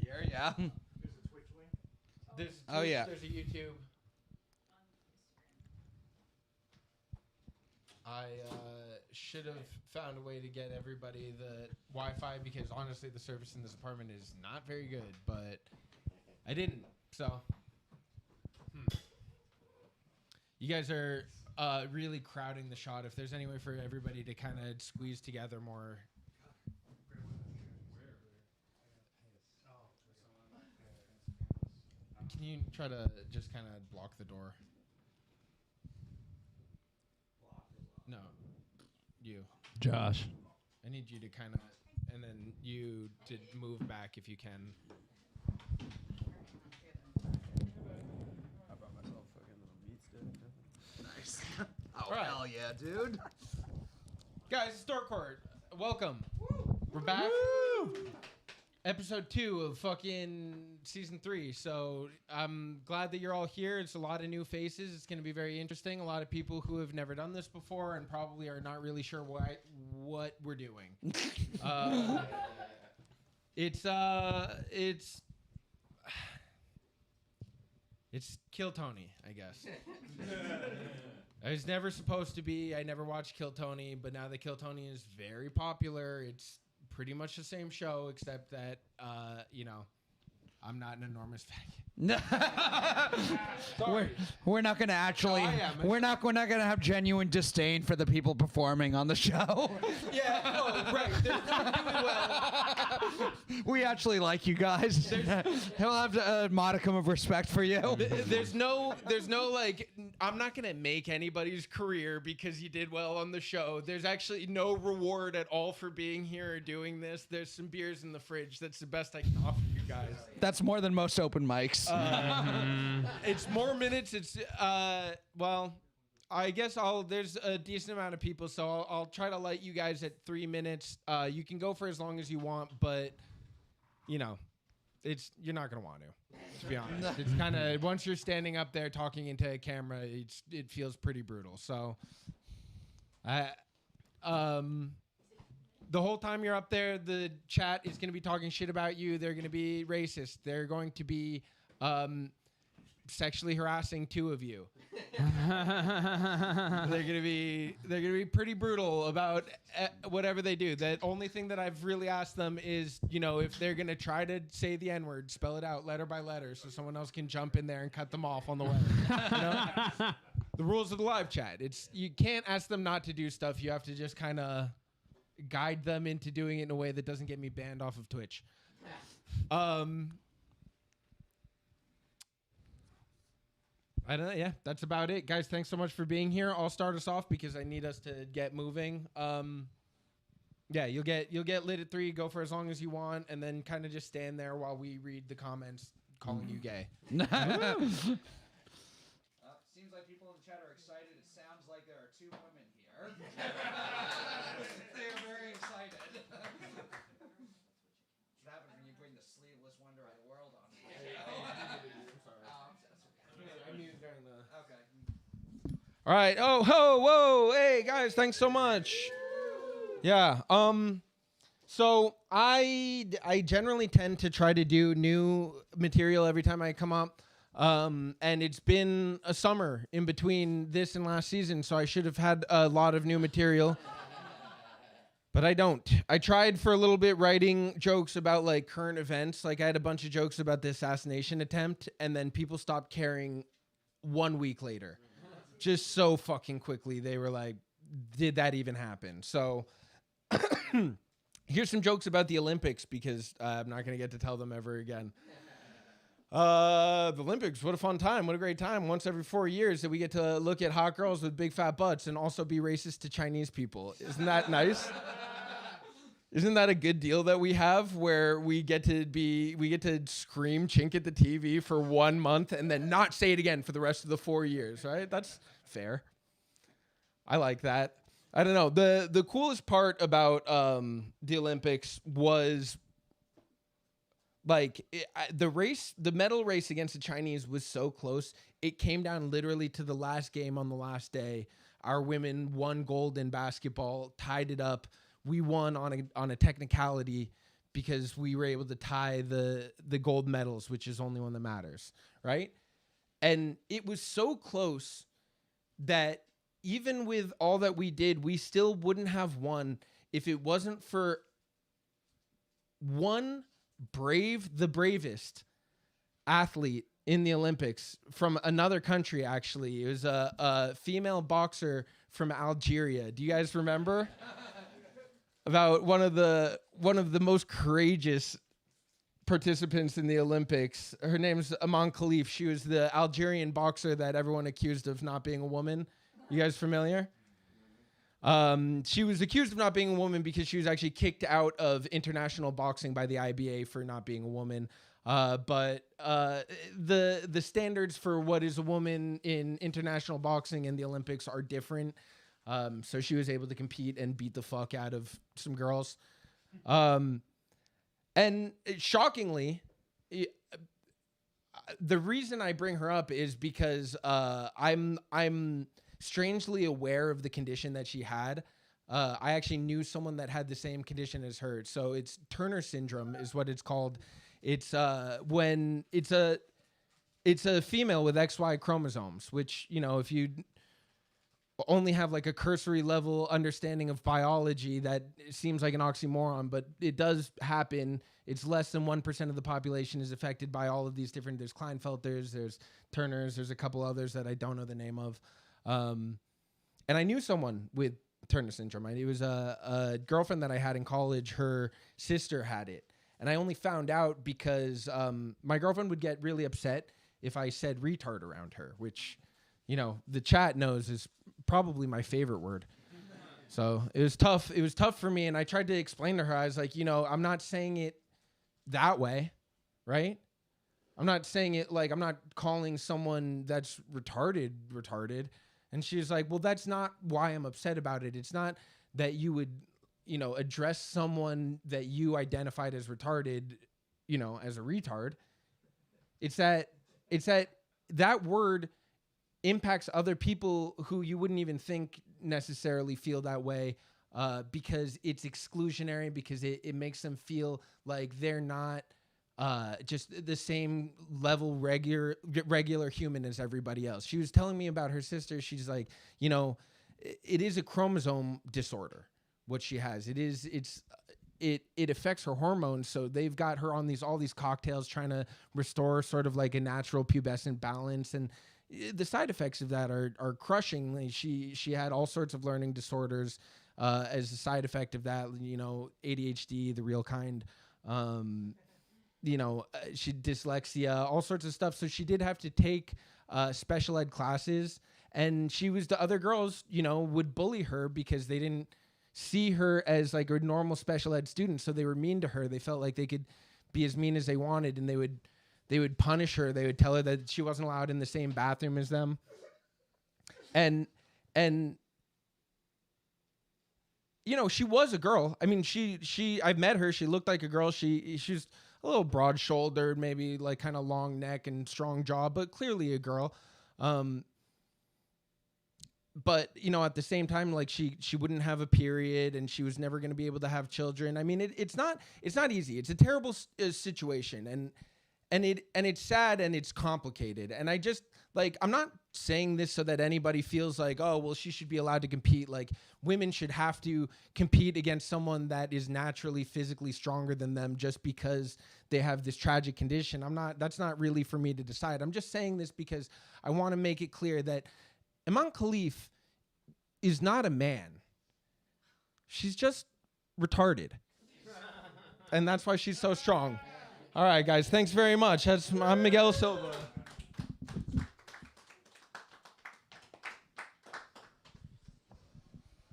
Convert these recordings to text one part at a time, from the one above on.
here. Yeah. There's a Twitch link. There's Oh, yeah. There's a YouTube. I should have found a way to get everybody the Wi-Fi because honestly, the service in this apartment is not very good. But I didn't. So you guys are really crowding the shot. If there's any way for everybody to kind of squeeze together more. Can you try to just kind of block the door? No, you. Josh. I need you to kind of, and then you to move back if you can. I brought myself fucking little meat stick. Nice. Oh, Right. hell yeah, dude. Guys, it's Dork. Welcome. We're back. Episode 2 of fucking season 3. So I'm glad that you're all here. It's a lot of new faces. It's going to be very interesting. A lot of people who have never done this before and probably are not really sure what we're doing. It's Kill Tony, I guess. I was never supposed to be. I never watched Kill Tony, but now that Kill Tony is very popular, it's pretty much the same show, except that, I'm not an enormous faggot. We're not gonna actually. No, I am. We're not gonna have genuine disdain for the people performing on the show. Yeah, oh, right. They're doing well. We actually like you guys. He'll have a modicum of respect for you. There's no like, I'm not gonna make anybody's career because you did well on the show. There's actually no reward at all for being here or doing this. There's some beers in the fridge. That's the best I can offer you guys. That's more than most open mics. It's more minutes. It's well, I guess there's a decent amount of people, so I'll try to light you guys at 3 minutes. You can go for as long as you want, but you're not gonna want to be honest. It's kind of once you're standing up there talking into a camera, it feels pretty brutal. So, the whole time you're up there, the chat is going to be talking shit about you. They're going to be racist. They're going to be sexually harassing 2 of you. They're going to be pretty brutal about whatever they do. The only thing that I've really asked them is, if they're going to try to say the N-word, spell it out letter by letter so someone else can jump in there and cut them off on the way. The rules of the live chat. You can't ask them not to do stuff. You have to just kind of guide them into doing it in a way that doesn't get me banned off of Twitch. I don't know. Yeah, that's about it, guys. Thanks so much for being here. I'll start us off because I need us to get moving. Yeah, you'll get lit at 3. Go for as long as you want, and then kind of just stand there while we read the comments calling you gay. Seems like people in the chat are excited. It sounds like there are 2 women here. They are very excited. What happens when you bring the sleeveless Wonder Eye World on? I mute during the... Okay. All right. Oh, ho, whoa, hey guys, thanks so much. Yeah. So I generally tend to try to do new material every time I come up. And it's been a summer in between this and last season, so I should have had a lot of new material. But I don't. I tried for a little bit writing jokes about like current events. Like I had a bunch of jokes about the assassination attempt, and then people stopped caring 1 week later. Just so fucking quickly. They were like, did that even happen? So here's some jokes about the Olympics because I'm not going to get to tell them ever again. The Olympics, what a fun time. What a great time. Once every 4 years that we get to look at hot girls with big fat butts and also be racist to Chinese people. Isn't that nice? Isn't that a good deal that we have where we get to scream chink at the TV for 1 month and then not say it again for the rest of the 4 years, right? That's fair. I like that. I don't know. The coolest part about the Olympics was like the medal race against the Chinese was so close. It came down literally to the last game on the last day. Our women won gold in basketball, tied it up. We won on a technicality because we were able to tie the gold medals, which is the only one that matters, right? And it was so close that even with all that we did, we still wouldn't have won if it wasn't for one the bravest athlete in the Olympics from another country. Actually, it was a female boxer from Algeria. Do you guys remember? About one of the most courageous participants in the Olympics. Her name's Aman Khalif. She was the Algerian boxer that everyone accused of not being a woman. You guys familiar? She was accused of not being a woman because she was actually kicked out of international boxing by the IBA for not being a woman. But the standards for what is a woman in international boxing and the Olympics are different. So she was able to compete and beat the fuck out of some girls. And shockingly, the reason I bring her up is because I'm strangely aware of the condition that she had. I actually knew someone that had the same condition as her. So it's Turner syndrome is what it's called. It's when it's a female with XY chromosomes, which, you know, if you only have like a cursory level understanding of biology, that seems like an oxymoron, but it does happen. It's less than 1% of the population is affected by all of these different, there's Klinefelters, there's Turners, there's a couple others that I don't know the name of. And I knew someone with Turner syndrome. It was a girlfriend that I had in college. Her sister had it. And I only found out because my girlfriend would get really upset if I said retard around her, which, you know, the chat knows is probably my favorite word. So it was tough. It was tough for me. And I tried to explain to her, I was like, you know, I'm not saying it that way, right? I'm not saying it like, I'm not calling someone that's retarded. And she was like, well, that's not why I'm upset about it. It's not that you would, you know, address someone that you identified as retarded, you know, as a retard. It's that word impacts other people who you wouldn't even think necessarily feel that way, because it's exclusionary, because it makes them feel like they're not just the same level regular human as everybody else. She was telling me about her sister. She's like, you know, it is a chromosome disorder, what she has. It affects her hormones. So they've got her on all these cocktails trying to restore sort of like a natural pubescent balance. And the side effects of that are crushing. Like she had all sorts of learning disorders as a side effect of that, you know, ADHD, the real kind, you know, she dyslexia, all sorts of stuff. So she did have to take special ed classes, and the other girls, you know, would bully her because they didn't see her as like a normal special ed student. So they were mean to her. They felt like they could be as mean as they wanted, and they would punish her. They would tell her that she wasn't allowed in the same bathroom as them. And you know, she was a girl. I mean, I've met her. She looked like a girl. She's a little broad-shouldered, maybe like kind of long neck and strong jaw, but clearly a girl. But, you know, at the same time, like she wouldn't have a period, and she was never going to be able to have children. I mean, it's not easy. It's a terrible situation, and it's sad, and it's complicated. And I just, like, I'm not saying this so that anybody feels like, oh, well, she should be allowed to compete. Like, women should have to compete against someone that is naturally physically stronger than them just because they have this tragic condition. That's not really for me to decide. I'm just saying this because I want to make it clear that Aman Khalif is not a man. She's just retarded. And that's why she's so strong. All right, guys, thanks very much. I'm Miguel Silva.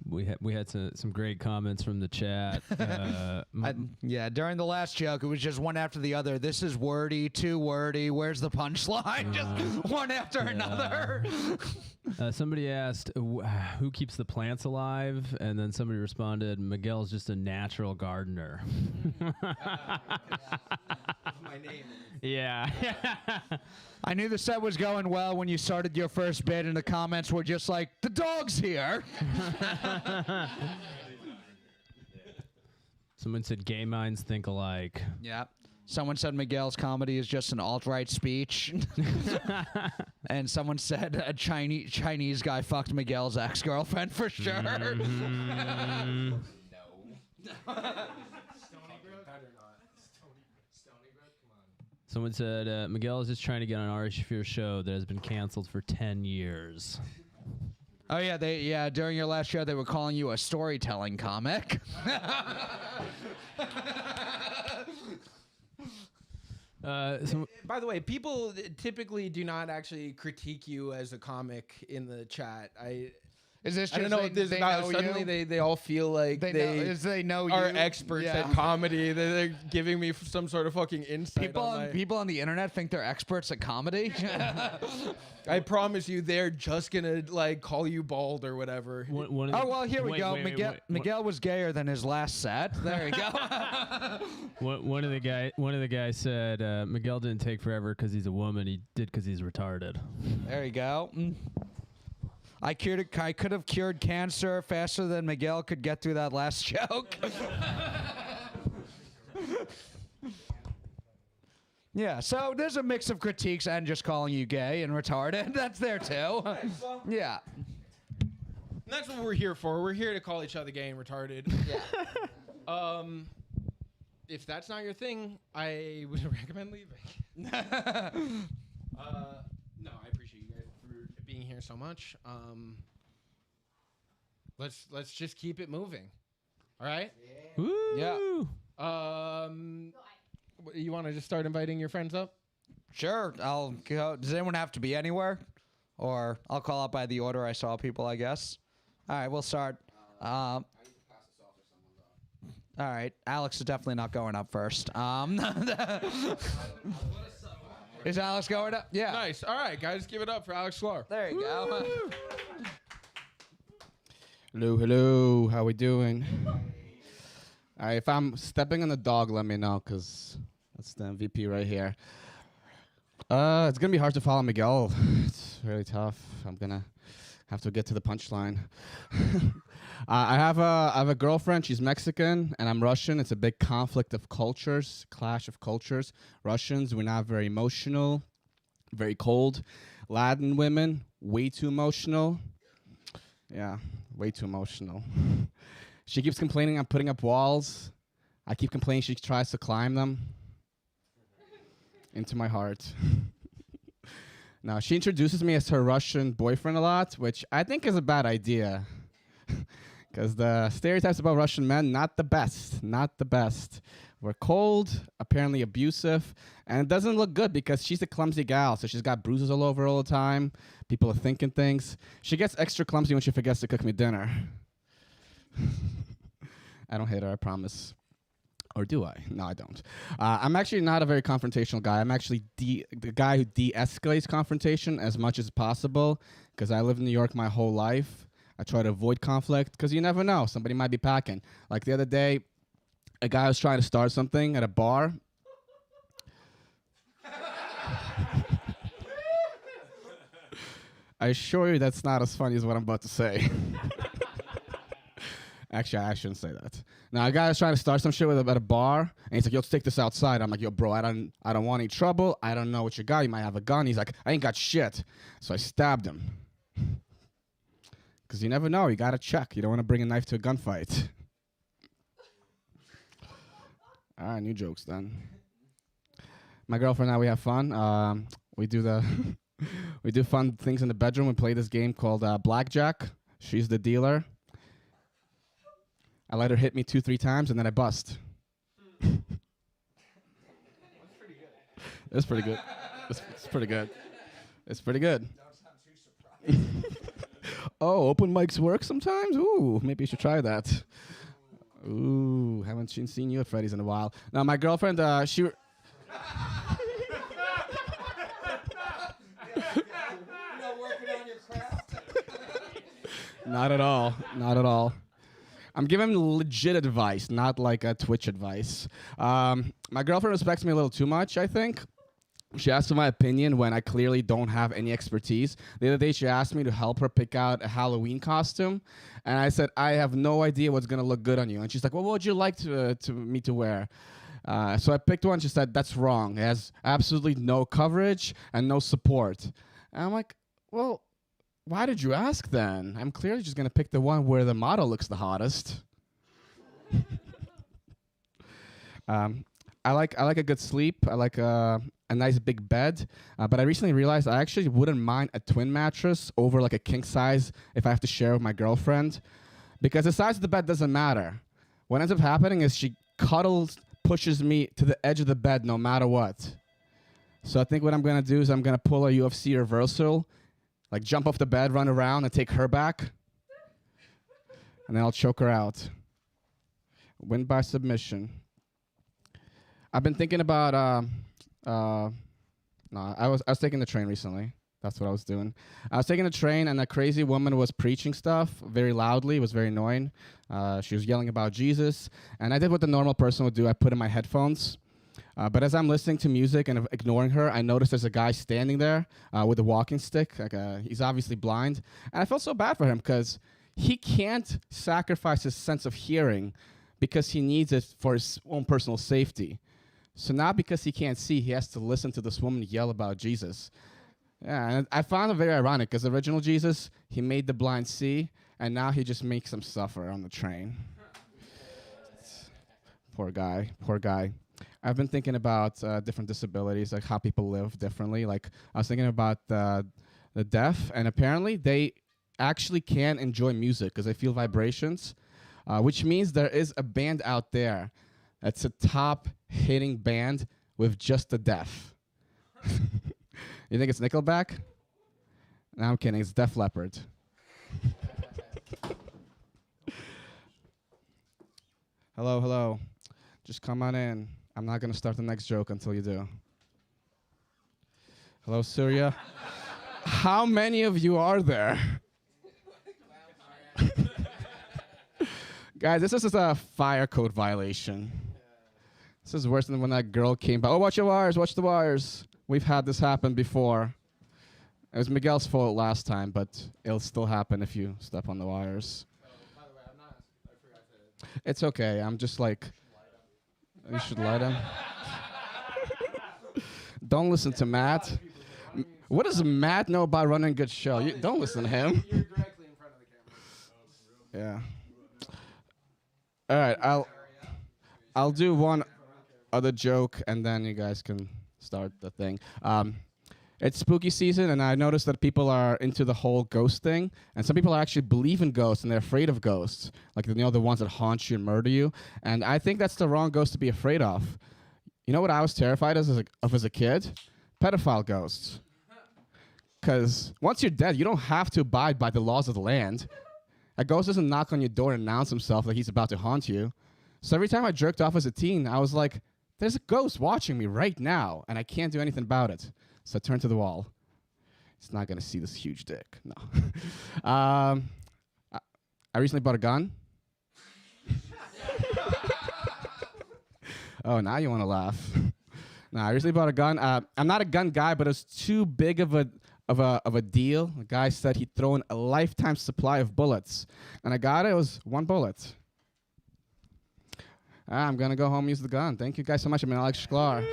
We had some great comments from the chat. Yeah, during the last joke, it was just one after the other. This is wordy, too wordy. Where's the punchline? Just one after another. Somebody asked, who keeps the plants alive? And then somebody responded, Miguel's just a natural gardener. My name. Yeah. I knew the set was going well when you started your first bit, and the comments were just like, the dog's here. Someone said gay minds think alike. Yeah. Someone said Miguel's comedy is just an alt-right speech. And someone said a Chinese guy fucked Miguel's ex-girlfriend for sure. Mm-hmm. Someone said Miguel is just trying to get on Ari Shaffir's show that has been canceled for 10 years. Oh yeah, during your last show they were calling you a storytelling comic. By the way, people typically do not actually critique you as a comic in the chat. Is this just I don't know. they know Suddenly you? they all feel like they know are you? experts Yeah. at comedy. They're giving me some sort of fucking insight. People on the internet think they're experts at comedy. I promise you, they're just gonna like call you bald or whatever. Oh well, here we go. Miguel was gayer than his last set. There you go. One of the guys said Miguel didn't take forever because he's a woman. He did because he's retarded. There you go. I could have cured cancer faster than Miguel could get through that last joke. Yeah, so there's a mix of critiques and just calling you gay and retarded. That's there too. Yeah. And that's what we're here for. We're here to call each other gay and retarded. Yeah. If that's not your thing, I would recommend leaving. No, I appreciate you guys for being here so much. Let's just keep it moving. All right? Yeah. You want to just start inviting your friends up? Sure, I'll go. Does anyone have to be anywhere? Or I'll call up by the order I saw people, I guess. All right, we'll start. All right, Alex is definitely not going up first. Is Alex going up? Yeah. Nice. All right, guys, give it up for Alex Sklar. There you go. Hello. How we doing? All right, if I'm stepping on the dog, let me know, because that's the MVP right here. It's going to be hard to follow Miguel. It's really tough. I'm going to have to get to the punchline. I have a girlfriend. She's Mexican, and I'm Russian. It's a big conflict of cultures, clash of cultures. Russians, we're not very emotional, very cold. Latin women, way too emotional. Yeah, way too emotional. She keeps complaining I'm putting up walls. I keep complaining she tries to climb them into my heart. Now, she introduces me as her Russian boyfriend a lot, which I think is a bad idea. Because the stereotypes about Russian men, not the best. Not the best. We're cold, apparently abusive, and it doesn't look good because she's a clumsy gal, so she's got bruises all over all the time. People are thinking things. She gets extra clumsy when she forgets to cook me dinner. I don't hate her, I promise. Or do I? No, I don't. I'm actually not a very confrontational guy. I'm actually the guy who de-escalates confrontation as much as possible because I lived in New York my whole life. I try to avoid conflict because you never know. Somebody might be packing. Like the other day, a guy was trying to start something at a bar. I assure you that's not as funny as what I'm about to say. Actually, I shouldn't say that. Now, a guy was trying to start some shit at a bar, and he's like, yo, let's take this outside. I'm like, yo, bro, I don't want any trouble. I don't know what you got. You might have a gun. He's like, I ain't got shit. So I stabbed him. Because you never know. You got to check. You don't want to bring a knife to a gunfight. All right, new jokes then. My girlfriend and I, we have fun. We do we do fun things in the bedroom. We play this game called Blackjack. She's the dealer. I let her hit me 2-3 times, and then I bust. That's pretty good. It's pretty good. It's pretty good. Oh, open mics work sometimes? Ooh, maybe you should try that. Ooh, haven't seen you at Freddy's in a while. Now, my girlfriend, she... Not at all. Not at all. I'm giving legit advice, not like a Twitch advice. My girlfriend respects me a little too much, I think. she asked for my opinion when I clearly don't have any expertise. The other day, she asked me to help her pick out a Halloween costume, and I said, I have no idea what's gonna look good on you. And she's like, well, what would you like me to wear? So I picked one. She said, that's wrong. It has absolutely no coverage and no support. And I'm like, well, why did you ask then? I'm clearly just gonna pick the one where the model looks the hottest. I like a good sleep. I like a nice big bed. But I recently realized I actually wouldn't mind a twin mattress over like a king size if I have to share with my girlfriend, because the size of the bed doesn't matter. What ends up happening is she pushes me to the edge of the bed no matter what. So I think what I'm gonna do is I'm gonna pull a UFC reversal, like jump off the bed, run around, and take her back, and then I'll choke her out. Win by submission. I've been thinking about I was taking the train recently. That's what I was doing. I was taking the train, and a crazy woman was preaching stuff very loudly. It was very annoying. She was yelling about Jesus, and I did what the normal person would do. I put in my headphones. But as I'm listening to music and ignoring her, I noticed there's a guy standing there with a walking stick. He's obviously blind. And I felt so bad for him because he can't sacrifice his sense of hearing because he needs it for his own personal safety. So now because he can't see, he has to listen to this woman yell about Jesus. Yeah, and I found it very ironic because the original Jesus, he made the blind see, and now he just makes them suffer on the train. Poor guy, poor guy. I've been thinking about different disabilities, like how people live differently. Like I was thinking about the deaf, and apparently they actually can enjoy music because they feel vibrations, which means there is a band out there that's a top hitting band with just the deaf. You think it's Nickelback? No, I'm kidding. It's Def Leppard. Hello, hello. Just come on in. I'm not going to start the next joke until you do. Hello, Syria. How many of you are there? Guys, this is a fire code violation. This is worse than when that girl came by. Oh, watch your wires, watch the wires. We've had this happen before. It was Miguel's fault last time, but it'll still happen if you step on the wires. By the way, I forgot to. It's okay. I'm just like, you should light him. Don't listen to Matt. What does Matt know about running a good show? Don't listen to him. You're directly in front of the camera. Yeah. All right, I'll do one other joke, and then you guys can start the thing. It's spooky season, and I noticed that people are into the whole ghost thing, and some people actually believe in ghosts, and they're afraid of ghosts, like the ones that haunt you and murder you. And I think that's the wrong ghost to be afraid of. You know what I was terrified of as a kid? Pedophile ghosts. Because once you're dead, you don't have to abide by the laws of the land. A ghost doesn't knock on your door and announce himself like he's about to haunt you. So every time I jerked off as a teen, I was like, there's a ghost watching me right now, and I can't do anything about it. So I turned to the wall. It's not going to see this huge dick. No. I recently bought a gun. Oh, now you want to laugh. No, I recently bought a gun. I'm not a gun guy, but it was too big of a deal. The guy said he'd throw in a lifetime supply of bullets. And I got it. It was one bullet. I'm going to go home and use the gun. Thank you guys so much. I'm Alex Sklar.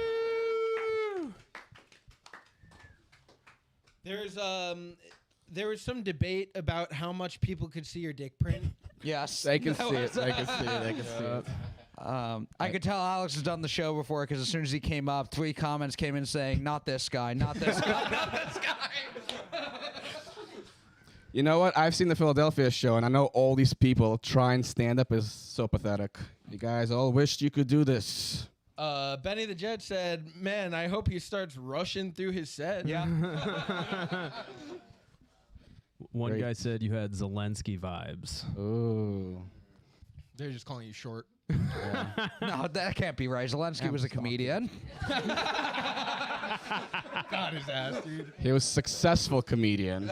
There was some debate about how much people could see your dick print. Yes. They can see it. They can see it. They can see it. I could tell Alex has done the show before because as soon as he came up, 3 comments came in saying, not this guy, not this guy, not this guy. You know what? I've seen the Philadelphia show, and I know all these people trying stand-up is so pathetic. You guys all wished you could do this. Benny the Jet said, man, I hope he starts rushing through his set. Yeah. One Great. guy said you had Zelensky vibes. Ooh. They're just calling you short. Yeah. No, that can't be right. Zelensky was a comedian. Got his ass, dude. He was a successful comedian.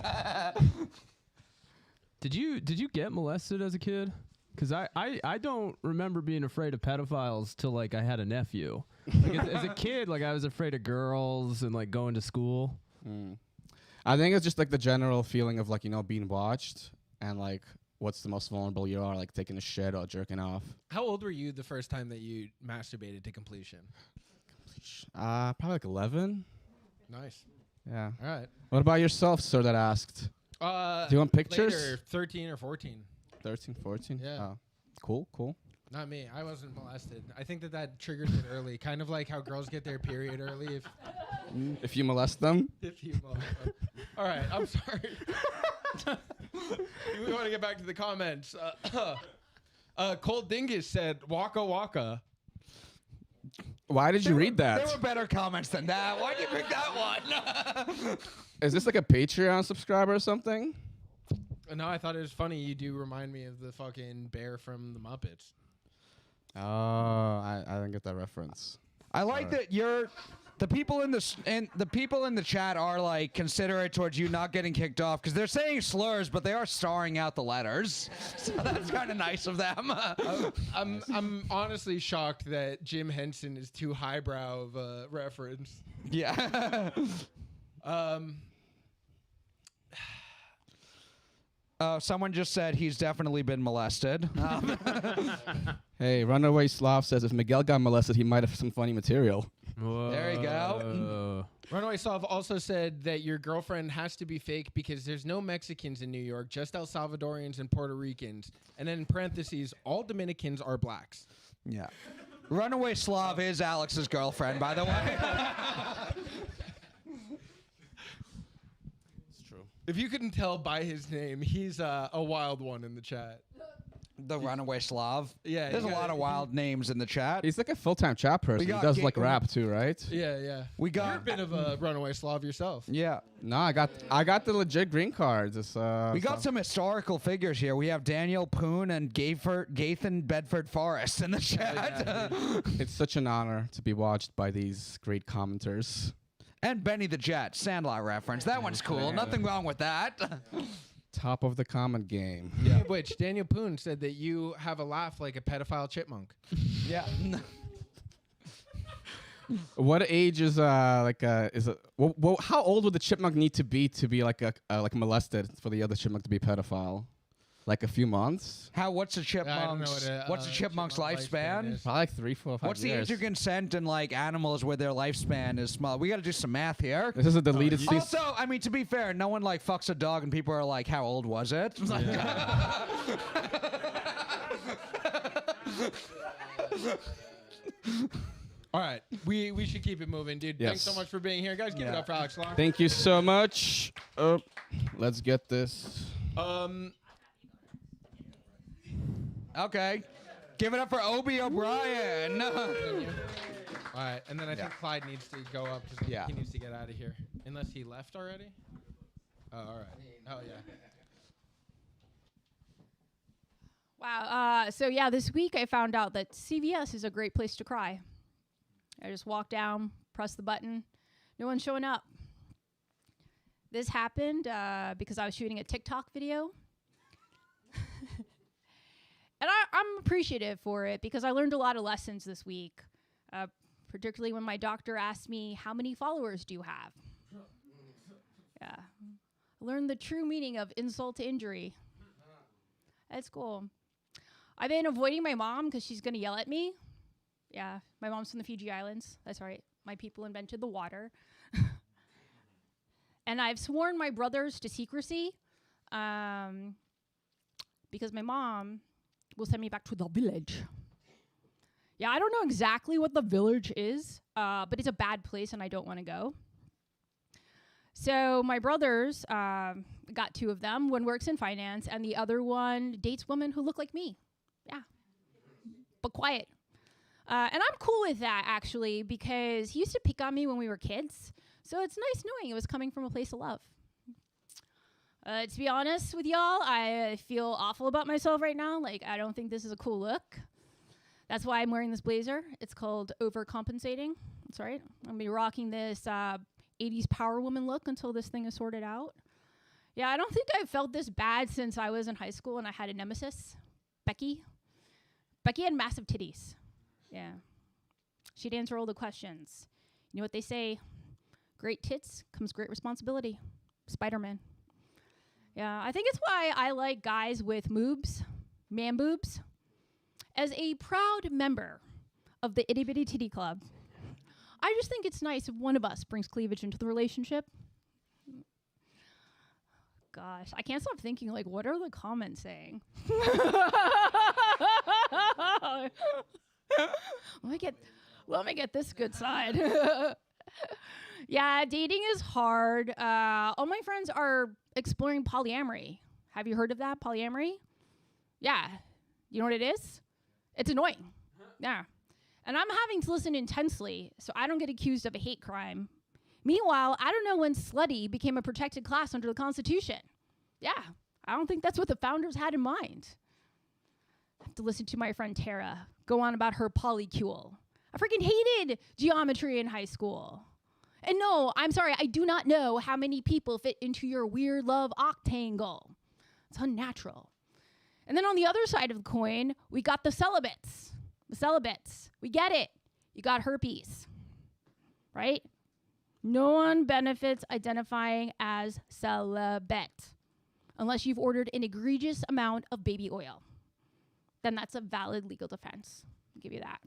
Did you get molested as a kid? Because I don't remember being afraid of pedophiles till like I had a nephew. Like as a kid, like I was afraid of girls and like going to school. I think it's just like the general feeling of like, you know, being watched and like what's the most vulnerable you are, like taking a shit or jerking off. How old were you the first time that you masturbated to completion? Probably like 11. Nice. Yeah. All right. What about yourself, sir, that asked? Do you want pictures? Later, 13 or 14. 13, 14? Yeah. Oh. Cool. Not me. I wasn't molested. I think that triggers it early. Kind of like how girls get their period early If you molest them? if you molest them. All right. I'm sorry. We want to get back to the comments. Cold Dingus said, Waka Waka. Why did you read There that? were better comments than that. Why'd you pick that one? Is this like a Patreon subscriber or something? No, I thought it was funny. You do remind me of the fucking bear from the Muppets. Oh, I didn't get that reference. I like that the people in the chat are like considerate towards you not getting kicked off because they're saying slurs, but they are starring out the letters. So that's kind of nice of them. I'm honestly shocked that Jim Henson is too highbrow of a reference. Yeah. Someone just said he's definitely been molested. Hey, Runaway Slav says if Miguel got molested, he might have some funny material. There you go. Runaway Slav also said that your girlfriend has to be fake because there's no Mexicans in New York, just El Salvadorians and Puerto Ricans. And then in parentheses, all Dominicans are blacks. Yeah. Runaway Slav is Alex's girlfriend, by the way. It's true. If you couldn't tell by his name, he's a wild one in the chat. The Runaway Slav. Yeah, There's a you lot got- of wild names in the chat. He's like a full-time chat person. He got does ga- like rap too, right? Yeah. We You're a got bit of a Runaway Slav yourself. yeah. No, I got the legit green card. It's, We got some historical figures here. We have Daniel Poon and Gathan Bedford Forrest in the chat. It's such an honor to be watched by these great commenters. And Benny the Jet, Sandlot reference. That one's cool. Nothing wrong with that. Top of the comment game. Speaking of which, Daniel Poon said that you have a laugh like a pedophile chipmunk. Yeah. What age is how old would the chipmunk need to be like molested for the other chipmunk to be pedophile? Like a few months? What's a chipmunk's what's a chipmunk's chipmunk lifespan? is. Probably like 3, 4, 5 What's the years. age of consent in like animals where their lifespan is small? We got to do some math here. This is a deleted scene. Also, I mean, to be fair, no one like fucks a dog and people are like, "How old was it?" It's like, All right, we should keep it moving, dude. Yes. Thanks so much for being here, guys. Give it Yeah. up for Alex Long. Thank you so much. Let's get this. okay, give it up for Obi O'Brien. All right, and then I think Clyde needs to go up because Yeah. he needs to get out of here. Unless he left already? Oh, all right. Oh, yeah. Wow. So yeah, this week I found out that CVS is a great place to cry. I just walk down, press the button, no one's showing up. This happened because I was shooting a TikTok video. And I'm appreciative for it because I learned a lot of lessons this week, particularly when my doctor asked me, how many followers do you have? Yeah. I learned the true meaning of insult to injury. That's cool. I've been avoiding my mom because she's going to yell at me. Yeah, my mom's from the Fiji Islands. That's right. My people invented the water. And I've sworn my brothers to secrecy because my mom will send me back to the village. Yeah, I don't know exactly what the village is, but it's a bad place and I don't want to go. So my brothers, got 2 of them. One works in finance and the other one dates women who look like me. Yeah, but quiet. And I'm cool with that, actually, because he used to pick on me when we were kids. So it's nice knowing it was coming from a place of love. To be honest with y'all, I feel awful about myself right now. Like, I don't think this is a cool look. That's why I'm wearing this blazer. It's called overcompensating. That's right. I'm going to be rocking this 80s power woman look until this thing is sorted out. Yeah, I don't think I've felt this bad since I was in high school and I had a nemesis, Becky. Becky had massive titties. Yeah. She'd answer all the questions. You know what they say? Great tits comes great responsibility. Spider-Man. Yeah, I think it's why I like guys with moobs, man boobs. As a proud member of the Itty Bitty Titty Club, I just think it's nice if one of us brings cleavage into the relationship. Gosh, I can't stop thinking, like, what are the comments saying? Let me get this good side. Yeah, dating is hard. All my friends are exploring polyamory. Have you heard of that, polyamory? Yeah. You know what it is? It's annoying. Yeah. And I'm having to listen intensely so I don't get accused of a hate crime. Meanwhile, I don't know when slutty became a protected class under the Constitution. Yeah, I don't think that's what the founders had in mind. I have to listen to my friend Tara go on about her polycule. I freaking hated geometry in high school. And no, I'm sorry, I do not know how many people fit into your weird love octangle. It's unnatural. And then on the other side of the coin, we got the celibates. The celibates. We get it. You got herpes. Right? No one benefits identifying as celibate unless you've ordered an egregious amount of baby oil. Then that's a valid legal defense. I'll give you that.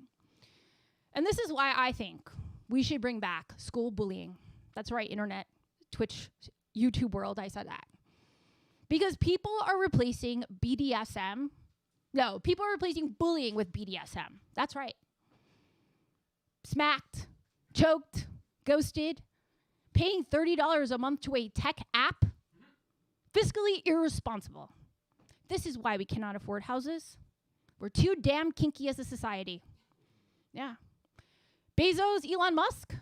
And this is why I think we should bring back school bullying. That's right, internet, Twitch, YouTube world, I said that. Because people are replacing BDSM. No, people are replacing bullying with BDSM. That's right. Smacked, choked, ghosted, paying $30 a month to a tech app. Fiscally irresponsible. This is why we cannot afford houses. We're too damn kinky as a society. Yeah. Bezos, Elon Musk,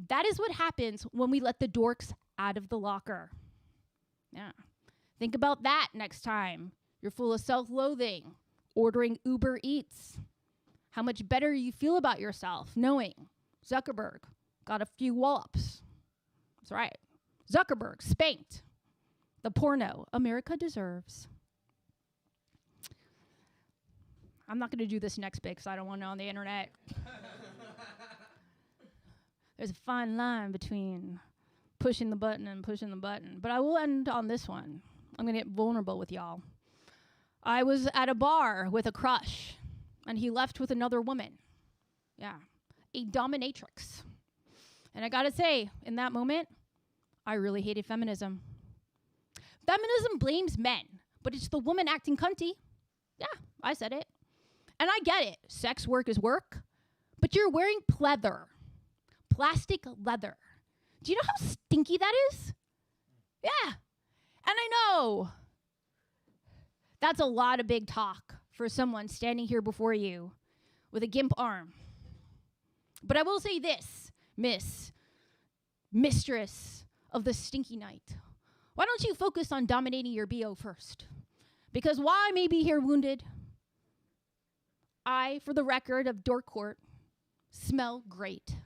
that is what happens when we let the dorks out of the locker. Yeah. Think about that next time you're full of self-loathing, ordering Uber Eats. How much better you feel about yourself knowing Zuckerberg got a few wallops. That's right. Zuckerberg spanked the porno America deserves. I'm not going to do this next bit because I don't want it on the internet. There's a fine line between pushing the button and pushing the button. But I will end on this one. I'm going to get vulnerable with y'all. I was at a bar with a crush, and he left with another woman. Yeah, a dominatrix. And I got to say, in that moment, I really hated feminism. Feminism blames men, but it's the woman acting cunty. Yeah, I said it. And I get it. Sex work is work, but you're wearing pleather. Plastic leather. Do you know how stinky that is? Yeah. And I know that's a lot of big talk for someone standing here before you with a gimp arm. But I will say this, mistress of the stinky night. Why don't you focus on dominating your BO first? Because while I may be here wounded, I, for the record of Dork Court, smell great.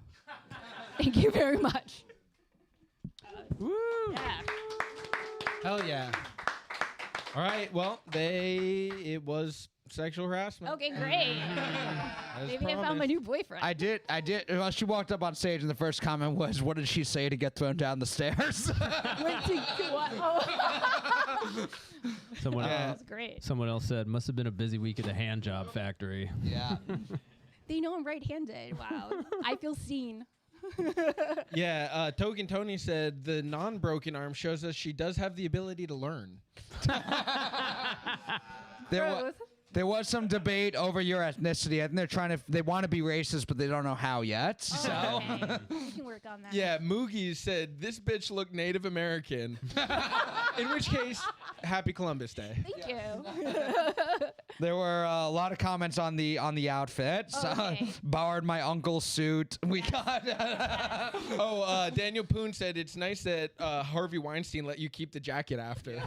Thank you very much. Woo! Yeah. Hell yeah. All right, well, it was sexual harassment. Okay, great. As Maybe I found my promised. new boyfriend. I did. Well, she walked up on stage, and the first comment was, "What did she say to get thrown down the stairs?" Went to what? Oh. Someone, That's great. someone else said, must have been a busy week at the hand job factory. Yeah. They know I'm right-handed. Wow. I feel seen. Yeah, Token Tony said the non-broken arm shows us she does have the ability to learn. There was some debate over your ethnicity. I think they want to be racist, but they don't know how yet. Oh, So. okay. We can work on that. Yeah, Moogie said this bitch looked Native American. In which case, happy Columbus Day. Thank you. There were a lot of comments on the outfit. So Okay. borrowed my uncle's suit. We got. Daniel Poon said it's nice that Harvey Weinstein let you keep the jacket after.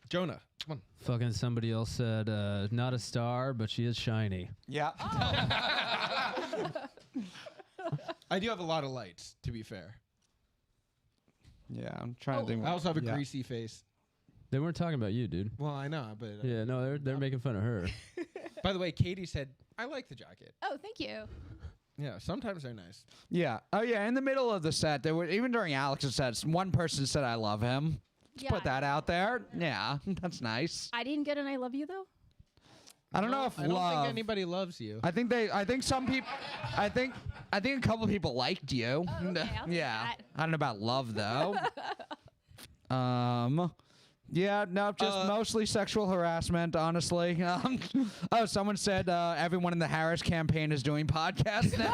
Jonah, come on. Fucking somebody else said, not a star, but she is shiny. Yeah. I do have a lot of lights, to be fair. Yeah, I'm trying to think. I also have a yeah. greasy face. They weren't talking about you, dude. Well, I know, but Yeah, no, they're making fun of her. by the way, Katie said, "I like the jacket." Oh, thank you. Yeah, sometimes they're nice. Yeah. Oh, yeah. In the middle of the set, there were even during Alex's sets, one person said, "I love him." Yeah. Put that out there. Yeah, that's nice. I didn't get an I love you though. I don't know if I don't love. think anybody loves you. I think some people. I think a couple people liked you. Oh, okay, I'll take Yeah. that. I don't know about love though. Yeah, no, just mostly sexual harassment, honestly. Oh, someone said everyone in the Harris campaign is doing podcasts now.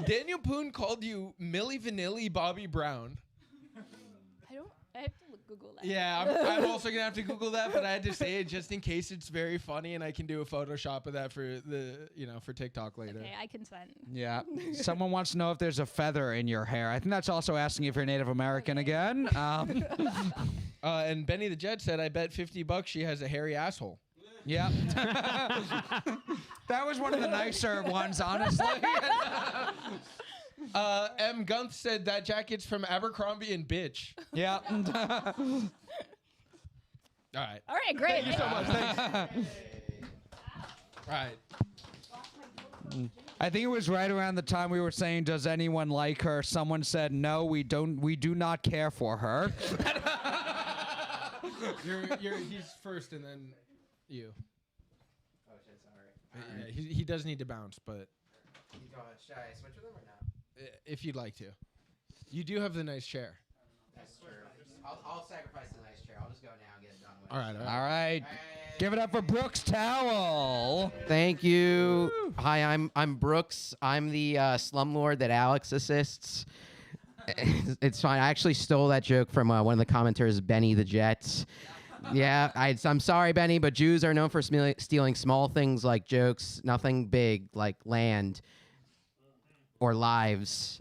Daniel Poon called you Milli Vanilli Bobby Brown. I have to Google that. Yeah, I'm also gonna have to Google that, but I had to say it just in case it's very funny, and I can do a Photoshop of that for for TikTok later. Okay, I consent. Yeah. Someone wants to know if there's a feather in your hair. I think that's also asking if you're Native American again. And Benny the Jet said, "I bet $50 she has a hairy asshole." Yeah. That was one of the nicer ones, honestly. M. Gunth said that jacket's from Abercrombie and Bitch. Yeah. All right. All right, great. Thank you so much. Thanks. All right. I think it was right around the time we were saying, "Does anyone like her?" Someone said, "No, we don't. We do not care for her." He's first, and then you. Oh shit, sorry. Yeah, he does need to bounce, but Keep going. Should I switch with him or no? if you'd like to, you do have the nice chair. That's true. I'll sacrifice the nice chair. I'll just go now and get it done with. All right. All right. Give it up for Brooks Towel. Thank you. Hi, I'm Brooks. I'm the slumlord that Alex assists. It's fine. I actually stole that joke from one of the commenters, Benny the Jet. Yeah, I'm sorry, Benny, but Jews are known for stealing small things like jokes, nothing big like land or lives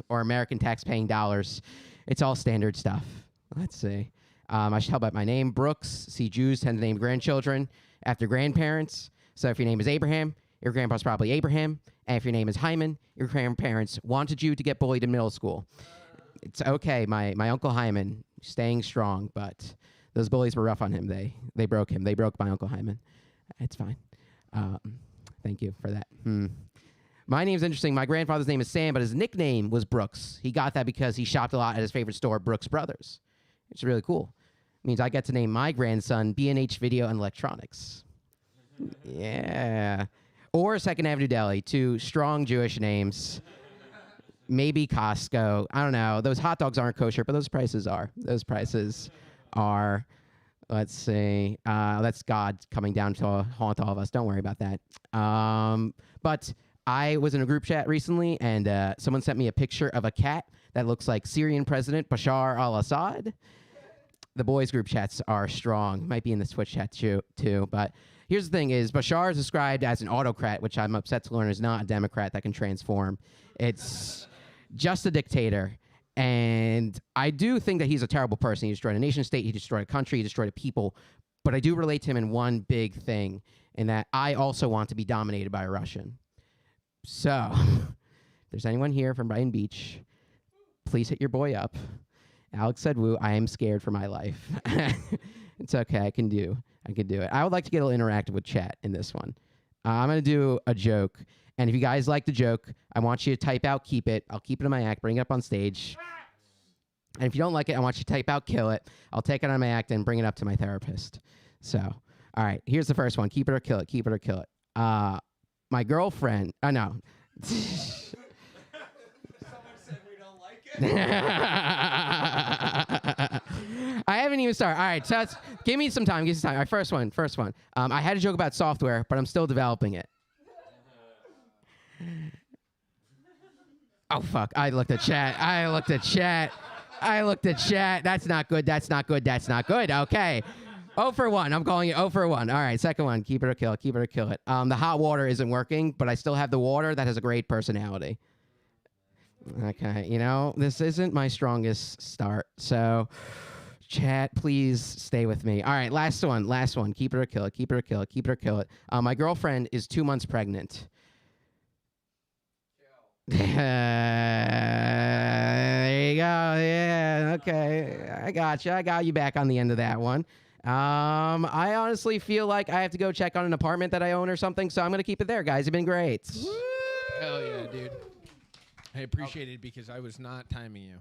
or American tax-paying dollars. It's all standard stuff. Let's see. I should tell about my name, Brooks. See, Jews tend to name grandchildren after grandparents. So if your name is Abraham, your grandpa's probably Abraham. And if your name is Hyman, your grandparents wanted you to get bullied in middle school. It's okay. My Uncle Hyman, staying strong, but those bullies were rough on him. They broke him. They broke my Uncle Hyman. It's fine. Thank you for that. My name's interesting. My grandfather's name is Sam, but his nickname was Brooks. He got that because he shopped a lot at his favorite store, Brooks Brothers. It's really cool. It means I get to name my grandson B&H Video and Electronics. Yeah. Or Second Avenue Deli, two strong Jewish names. Maybe Costco. I don't know. Those hot dogs aren't kosher, but those prices are. Those prices are. Let's see. That's God coming down to haunt all of us. Don't worry about that. But I was in a group chat recently, and someone sent me a picture of a cat that looks like Syrian President Bashar al-Assad. The boys' group chats are strong. Might be in the Twitch chat too. But here's the thing: is Bashar is described as an autocrat, which I'm upset to learn is not a Democrat that can transform. It's just a dictator. And I do think that he's a terrible person. He destroyed a nation state. He destroyed a country. He destroyed a people. But I do relate to him in one big thing, in that I also want to be dominated by a Russian. So, if there's anyone here from Brighton Beach, please hit your boy up. Alex said, "Woo, I am scared for my life." It's okay. I can do it. I would like to get a little interactive with chat in this one. I'm going to do a joke. And if you guys like the joke, I want you to type out "keep it." I'll keep it in my act, bring it up on stage. And if you don't like it, I want you to type out "kill it." I'll take it on my act and bring it up to my therapist. So, all right, here's the first one. Keep it or kill it. Keep it or kill it. My girlfriend. No. Someone said we don't like it. I haven't even started. All right, so give me some time. All right, first one. I had a joke about software, but I'm still developing it. Oh, fuck. I looked at chat. That's not good. Okay. 0 for 1. I'm calling it 0 for 1. All right, second one. Keep it or kill it. The hot water isn't working, but I still have the water that has a great personality. Okay, this isn't my strongest start. So, chat, please stay with me. All right, last one. Keep it or kill it. My girlfriend is 2 months pregnant. There you go. Yeah. Okay, I got you. I got you back on the end of that one. I honestly feel like I have to go check on an apartment that I own or something, so I'm gonna keep it there, guys. You've been great. Hell yeah, dude. I appreciate it because I was not timing you.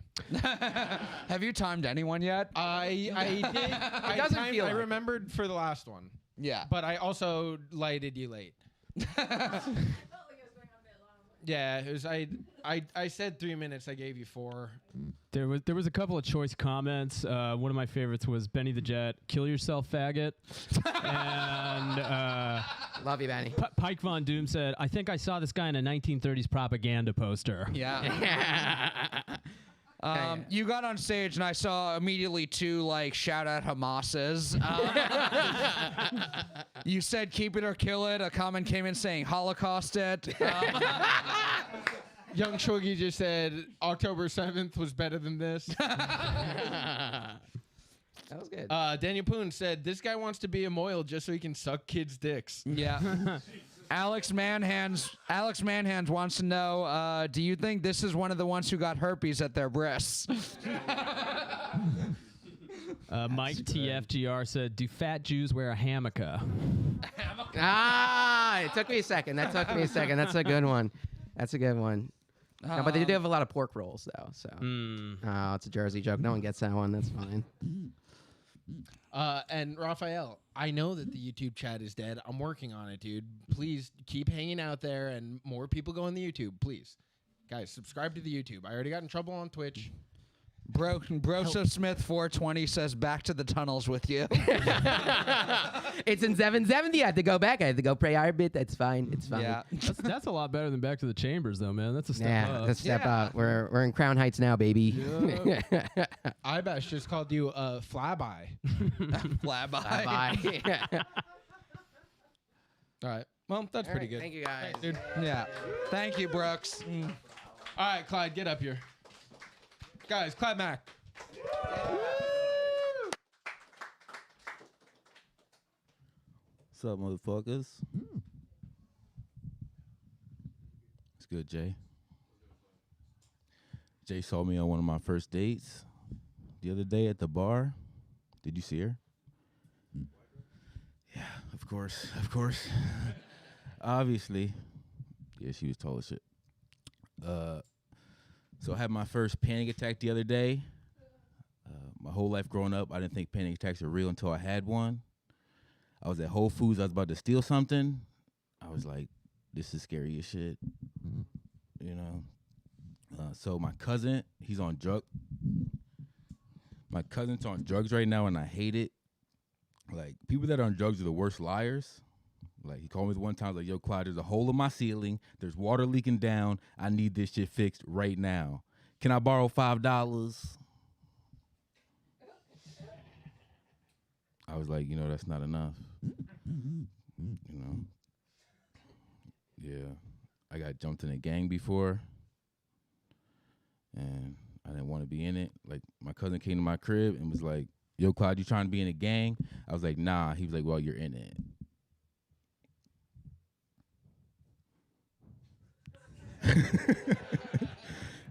Have you timed anyone yet? I did. I remembered for the last one. Yeah. But I also lighted you late. Yeah, it was. I said 3 minutes. I gave you 4. There was a couple of choice comments. One of my favorites was Benny the Jet, "Kill yourself, faggot," and Love you, Benny. Pike Von Doom said, "I think I saw this guy in a 1930s propaganda poster." Yeah. You got on stage and I saw immediately 2 like shout out Hamas's. You said keep it or kill it. A comment came in saying Holocaust it. Young Shuggy just said October 7th was better than this. That was good. Daniel Poon said this guy wants to be a moil just so he can suck kids' dicks. Yeah. Alex Manhands wants to know, do you think this is one of the ones who got herpes at their breasts? Mike TFGR said, "Do fat Jews wear a hammock?" It took me a second. That's a good one. That's a good one. No, but they do have a lot of pork rolls, though. So, oh, it's a Jersey joke. No one gets that one. That's fine. And Raphael, I know that the YouTube chat is dead. I'm working on it, dude. Please keep hanging out there, and more people go on the YouTube. Please, guys, subscribe to the YouTube. I already got in trouble on Twitch. Broso Smith 420 says back to the tunnels with you. It's in 770. I have to go back. I have to go pray our bit. That's fine. It's fine. Yeah. That's a lot better than Back to the Chambers, though, man. That's a step up. That's a step up. We're in Crown Heights now, baby. Ibash just called you a flyby. Flyby. Bye. All right. Well, that's pretty good. Thank you, guys. Thanks, dude. Yeah. Thank you, Brooks. All right, Clyde, get up here. Guys, Clyde Mack. What's up, motherfuckers? It's good, Jay. Jay saw me on one of my first dates the other day at the bar. Did you see her? Yeah, of course. Obviously. Yeah, she was tall as shit. So I had my first panic attack the other day. My whole life growing up, I didn't think panic attacks were real until I had one. I was at Whole Foods. I was about to steal something. I was like, this is scary as shit. You know? So my cousin, he's on drug. My cousin's on drugs right now, and I hate it. Like, people that are on drugs are the worst liars. Like, he called me one time, like, yo, Clyde, there's a hole in my ceiling. There's water leaking down. I need this shit fixed right now. Can I borrow $5? I was like, you know, that's not enough. You know? Yeah. I got jumped in a gang before. And I didn't want to be in it. Like, my cousin came to my crib and was like, yo, Clyde, you trying to be in a gang? I was like, nah. He was like, well, you're in it.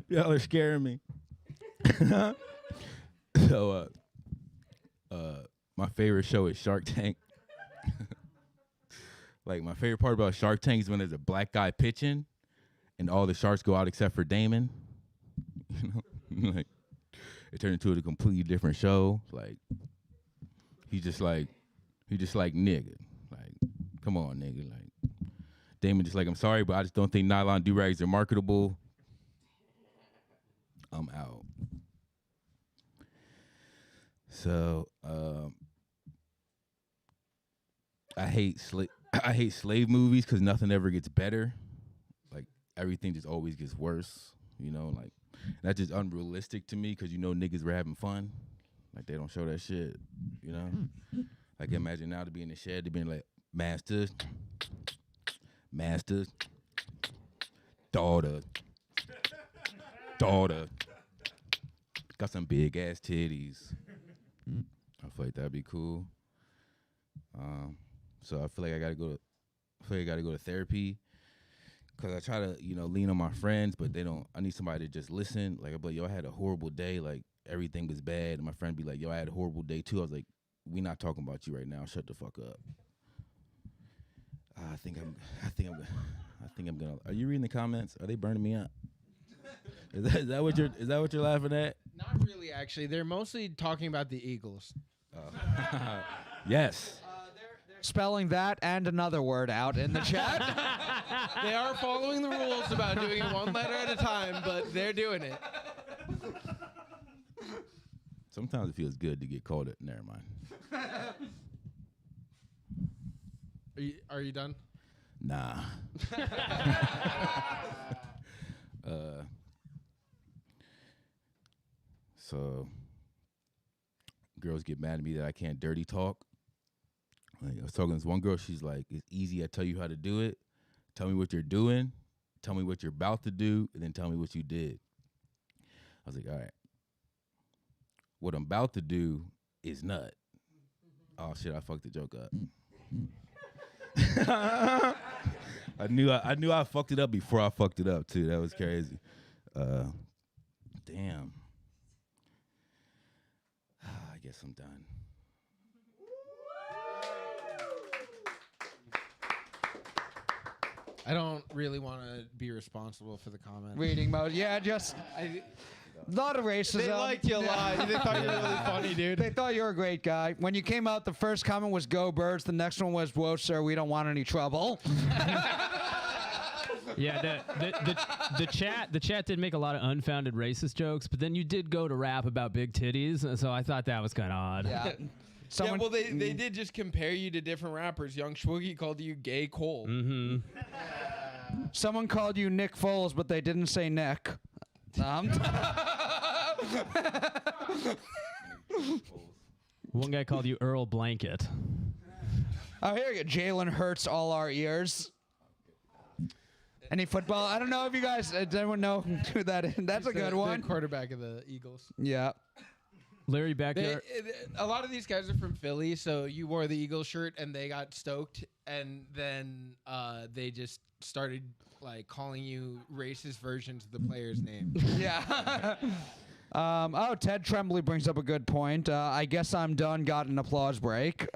Y'all are scaring me. So, my favorite show is Shark Tank. Like, my favorite part about Shark Tank is when there's a black guy pitching and all the sharks go out except for Damon. You know, like, it turned into a completely different show. Like, he just like nigga. Like, come on, nigga. Like, Damon just like, I'm sorry, but I just don't think nylon do-rags are marketable. I'm out. So, I hate slave movies because nothing ever gets better. Like, everything just always gets worse. You know, like, that's just unrealistic to me because, you know, niggas were having fun. Like, they don't show that shit, you know? Like, imagine now to be in the shed, to be like, masters, daughter, got some big ass titties. I feel like that'd be cool. So I feel like I gotta go to therapy. Cause I try to, you know, lean on my friends, but they don't. I need somebody to just listen. Like, I'm like, yo, I had a horrible day. Like, everything was bad, and my friend be like, "Yo, I had a horrible day too." I was like, "We not talking about you right now. Shut the fuck up." I think I'm gonna. Are you reading the comments? Are they burning me up? Is that what you're laughing at? Not really, actually. They're mostly talking about the Eagles. Yes. They're spelling that and another word out in the chat. They are following the rules about doing it one letter at a time, but they're doing it. Sometimes it feels good to get called it. Never mind. Are you done? Nah. So girls get mad at me that I can't dirty talk. Like, I was talking to this one girl. She's like, "It's easy. I tell you how to do it. Tell me what you're doing. Tell me what you're about to do, and then tell me what you did." I was like, "All right. What I'm about to do is nut." Oh shit! I fucked the joke up. I knew I fucked it up before I fucked it up too. That was crazy. Damn. I guess I'm done. I don't really want to be responsible for the comment. Reading mode. Yeah, just a lot of racism. They liked you a lot. They thought you were really funny, dude. They thought you were a great guy. When you came out, the first comment was "Go Birds." The next one was "Whoa, sir, we don't want any trouble." Yeah, the chat did make a lot of unfounded racist jokes, but then you did go to rap about big titties, and so I thought that was kind of odd. Yeah. Yeah, well, they did just compare you to different rappers. Young Schwoogie called you Gay Cole. Mm-hmm. Someone called you Nick Foles, but they didn't say Nick. One guy called you Earl Blanket. Oh, here you go. Jalen Hurts all our ears. Any football? I don't know if you guys, does anyone know who that is? That's a good one. The quarterback of the Eagles. Yeah. Larry Backyard. A lot of these guys are from Philly, so you wore the Eagles shirt and they got stoked, and then they just started like calling you racist versions of the player's name. Yeah. Ted Tremblay brings up a good point. I guess I'm done. Got an applause break.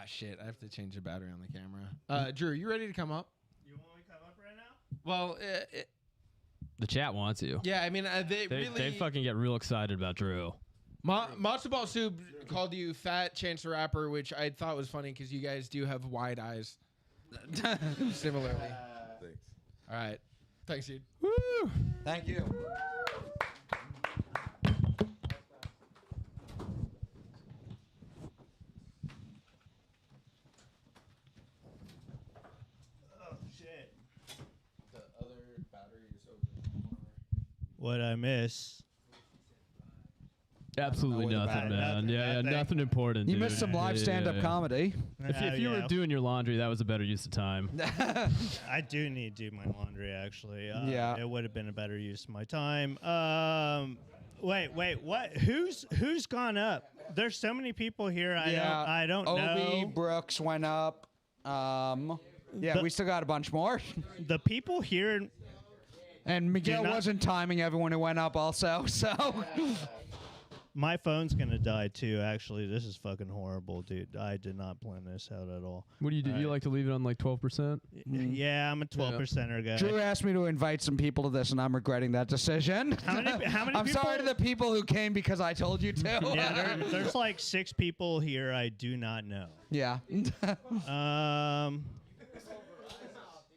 Shit. I have to change the battery on the camera. Drew, you ready to come up? You want me to come up right now? Well, The chat wants you. yeah, I mean, they fucking get real excited about Drew. Matzo Ball Soup called you Fat Chance the Rapper, which I thought was funny because you guys do have wide eyes. Similarly. Thanks. All right. Thanks, dude. Woo! Thank you. Oh, shit. The other battery is over. What I miss? Absolutely where the nothing, battery- man. nothing, Yeah, nothing. nothing important. You dude. missed some live Yeah, stand-up yeah. comedy. If you were Yeah. doing your laundry, that was a better use of time. I do need to do my laundry, actually. Yeah. It would have been a better use of my time. Wait, what? Who's gone up? There's so many people here. I don't Obi know. Brooks went up. Yeah, we still got a bunch more. The people here. And Miguel not- wasn't timing everyone who went up also, so. My phone's gonna die too. Actually, this is fucking horrible, dude. I did not plan this out at all. What do you do? You like to leave it on like 12%? Yeah, I'm a 12%er guy. Drew asked me to invite some people to this, and I'm regretting that decision. How many I'm people? sorry to the people who came because I told you to. Yeah, there's like 6 people here I do not know. Yeah. All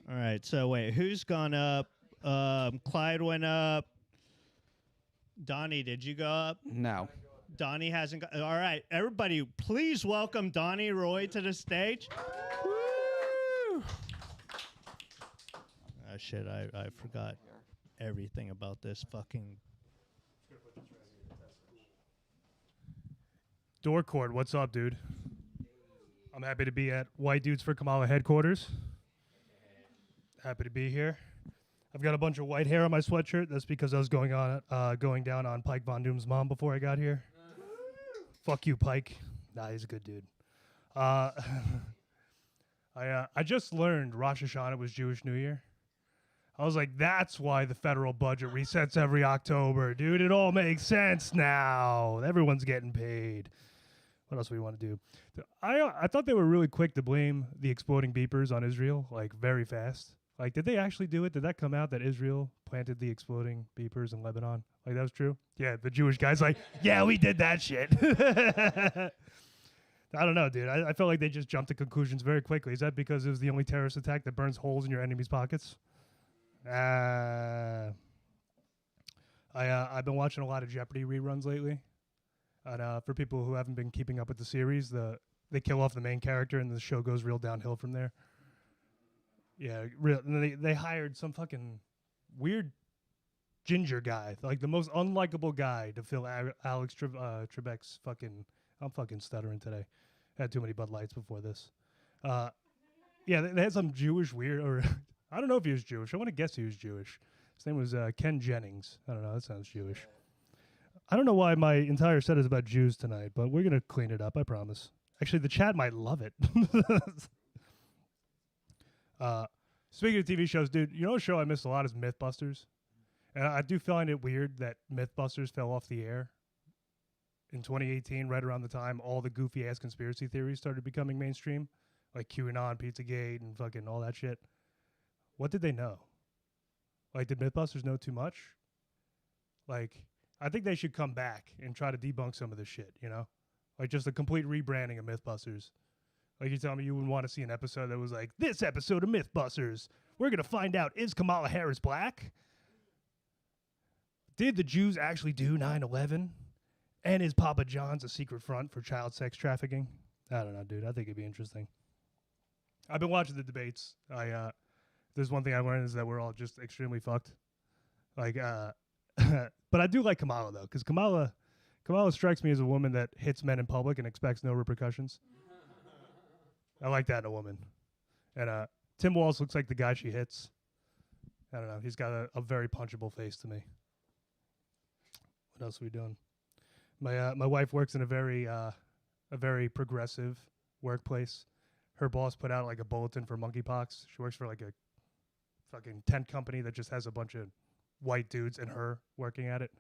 right. So wait, who's gone up? Clyde went up. Donnie, did you go up? No. Donnie hasn't got. All right, everybody, please welcome Donnie Roy to the stage. Woo! Oh shit, I forgot everything about this fucking. Dork, what's up, dude? I'm happy to be at White Dudes for Kamala headquarters. Happy to be here. I've got a bunch of white hair on my sweatshirt. That's because I was going down on Pike Von Doom's mom before I got here. Fuck you, Pike. Nah, he's a good dude. I just learned Rosh Hashanah was Jewish New Year. I was like, that's why the federal budget resets every October. Dude, it all makes sense now. Everyone's getting paid. What else do we want to do? I thought they were really quick to blame the exploding beepers on Israel, like very fast. Like, did they actually do it? Did that come out that Israel planted the exploding beepers in Lebanon? Like, that was true? Yeah, the Jewish guy's like, yeah, we did that shit. I don't know, dude. I felt like they just jumped to conclusions very quickly. Is that because it was the only terrorist attack that burns holes in your enemy's pockets? I've been watching a lot of Jeopardy reruns lately. And for people who haven't been keeping up with the series, they kill off the main character and the show goes real downhill from there. Yeah, real. And they hired some fucking weird ginger guy, like the most unlikable guy, to fill Alex Trebek's fucking. I'm fucking stuttering today. I had too many Bud Lights before this. Yeah, they had some Jewish weird, or I don't know if he was Jewish. I want to guess he was Jewish. His name was Ken Jennings. I don't know. That sounds Jewish. I don't know why my entire set is about Jews tonight, but we're gonna clean it up. I promise. Actually, the chat might love it. Speaking of TV shows, dude, you know a show I missed a lot is Mythbusters, and I do find it weird that Mythbusters fell off the air in 2018, right around the time all the goofy ass conspiracy theories started becoming mainstream, like QAnon, Pizzagate, and fucking all that shit. What did they know? Like, did Mythbusters know too much? Like, I think they should come back and try to debunk some of this shit, you know? Like, just a complete rebranding of Mythbusters. Like, you tell me you wouldn't want to see an episode that was like, this episode of Mythbusters, we're going to find out, is Kamala Harris black? Did the Jews actually do 9/11? And is Papa John's a secret front for child sex trafficking? I don't know, dude. I think it'd be interesting. I've been watching the debates. There's one thing I learned is that we're all just extremely fucked. Like, but I do like Kamala, though, because Kamala strikes me as a woman that hits men in public and expects no repercussions. I like that in a woman. And Tim Walz looks like the guy she hits. I don't know. He's got a very punchable face to me. What else are we doing? My wife works in a very progressive workplace. Her boss put out like a bulletin for monkeypox. She works for like a fucking tent company that just has a bunch of white dudes and her working at it.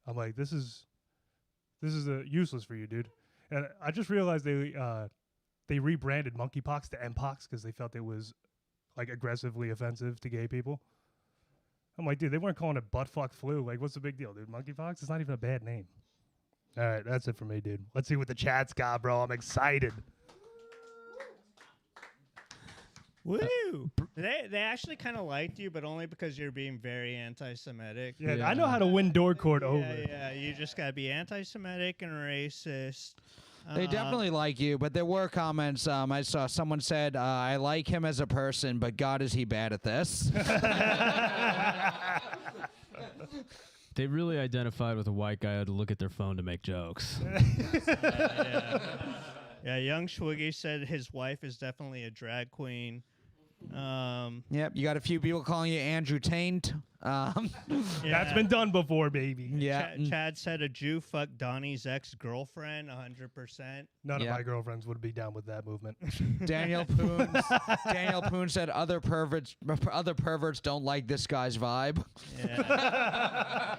I'm like, this is useless for you, dude. And I just realized they rebranded monkeypox to mpox because they felt it was like aggressively offensive to gay people. I'm like, dude, they weren't calling it buttfuck flu. Like, what's the big deal, dude? Monkeypox? It's not even a bad name. All right, that's it for me, dude. Let's see what the chat's got, bro. I'm excited. Woo! They actually kind of liked you, but only because you're being very anti-Semitic. Yeah, I know how to win door court over. Yeah, you just gotta be anti-Semitic and racist. They definitely like you, but there were comments. I saw someone said, I like him as a person, but God, is he bad at this? They really identified with a white guy who had to look at their phone to make jokes. Yeah, Young Schwiggy said his wife is definitely a drag queen. Yep, you got a few people calling you Andrew Taint. That's been done before, baby. Yeah. Chad said a Jew fucked Donnie's ex-girlfriend 100%. None of my girlfriends would be down with that movement. Daniel Poon said other perverts don't like this guy's vibe. Yeah.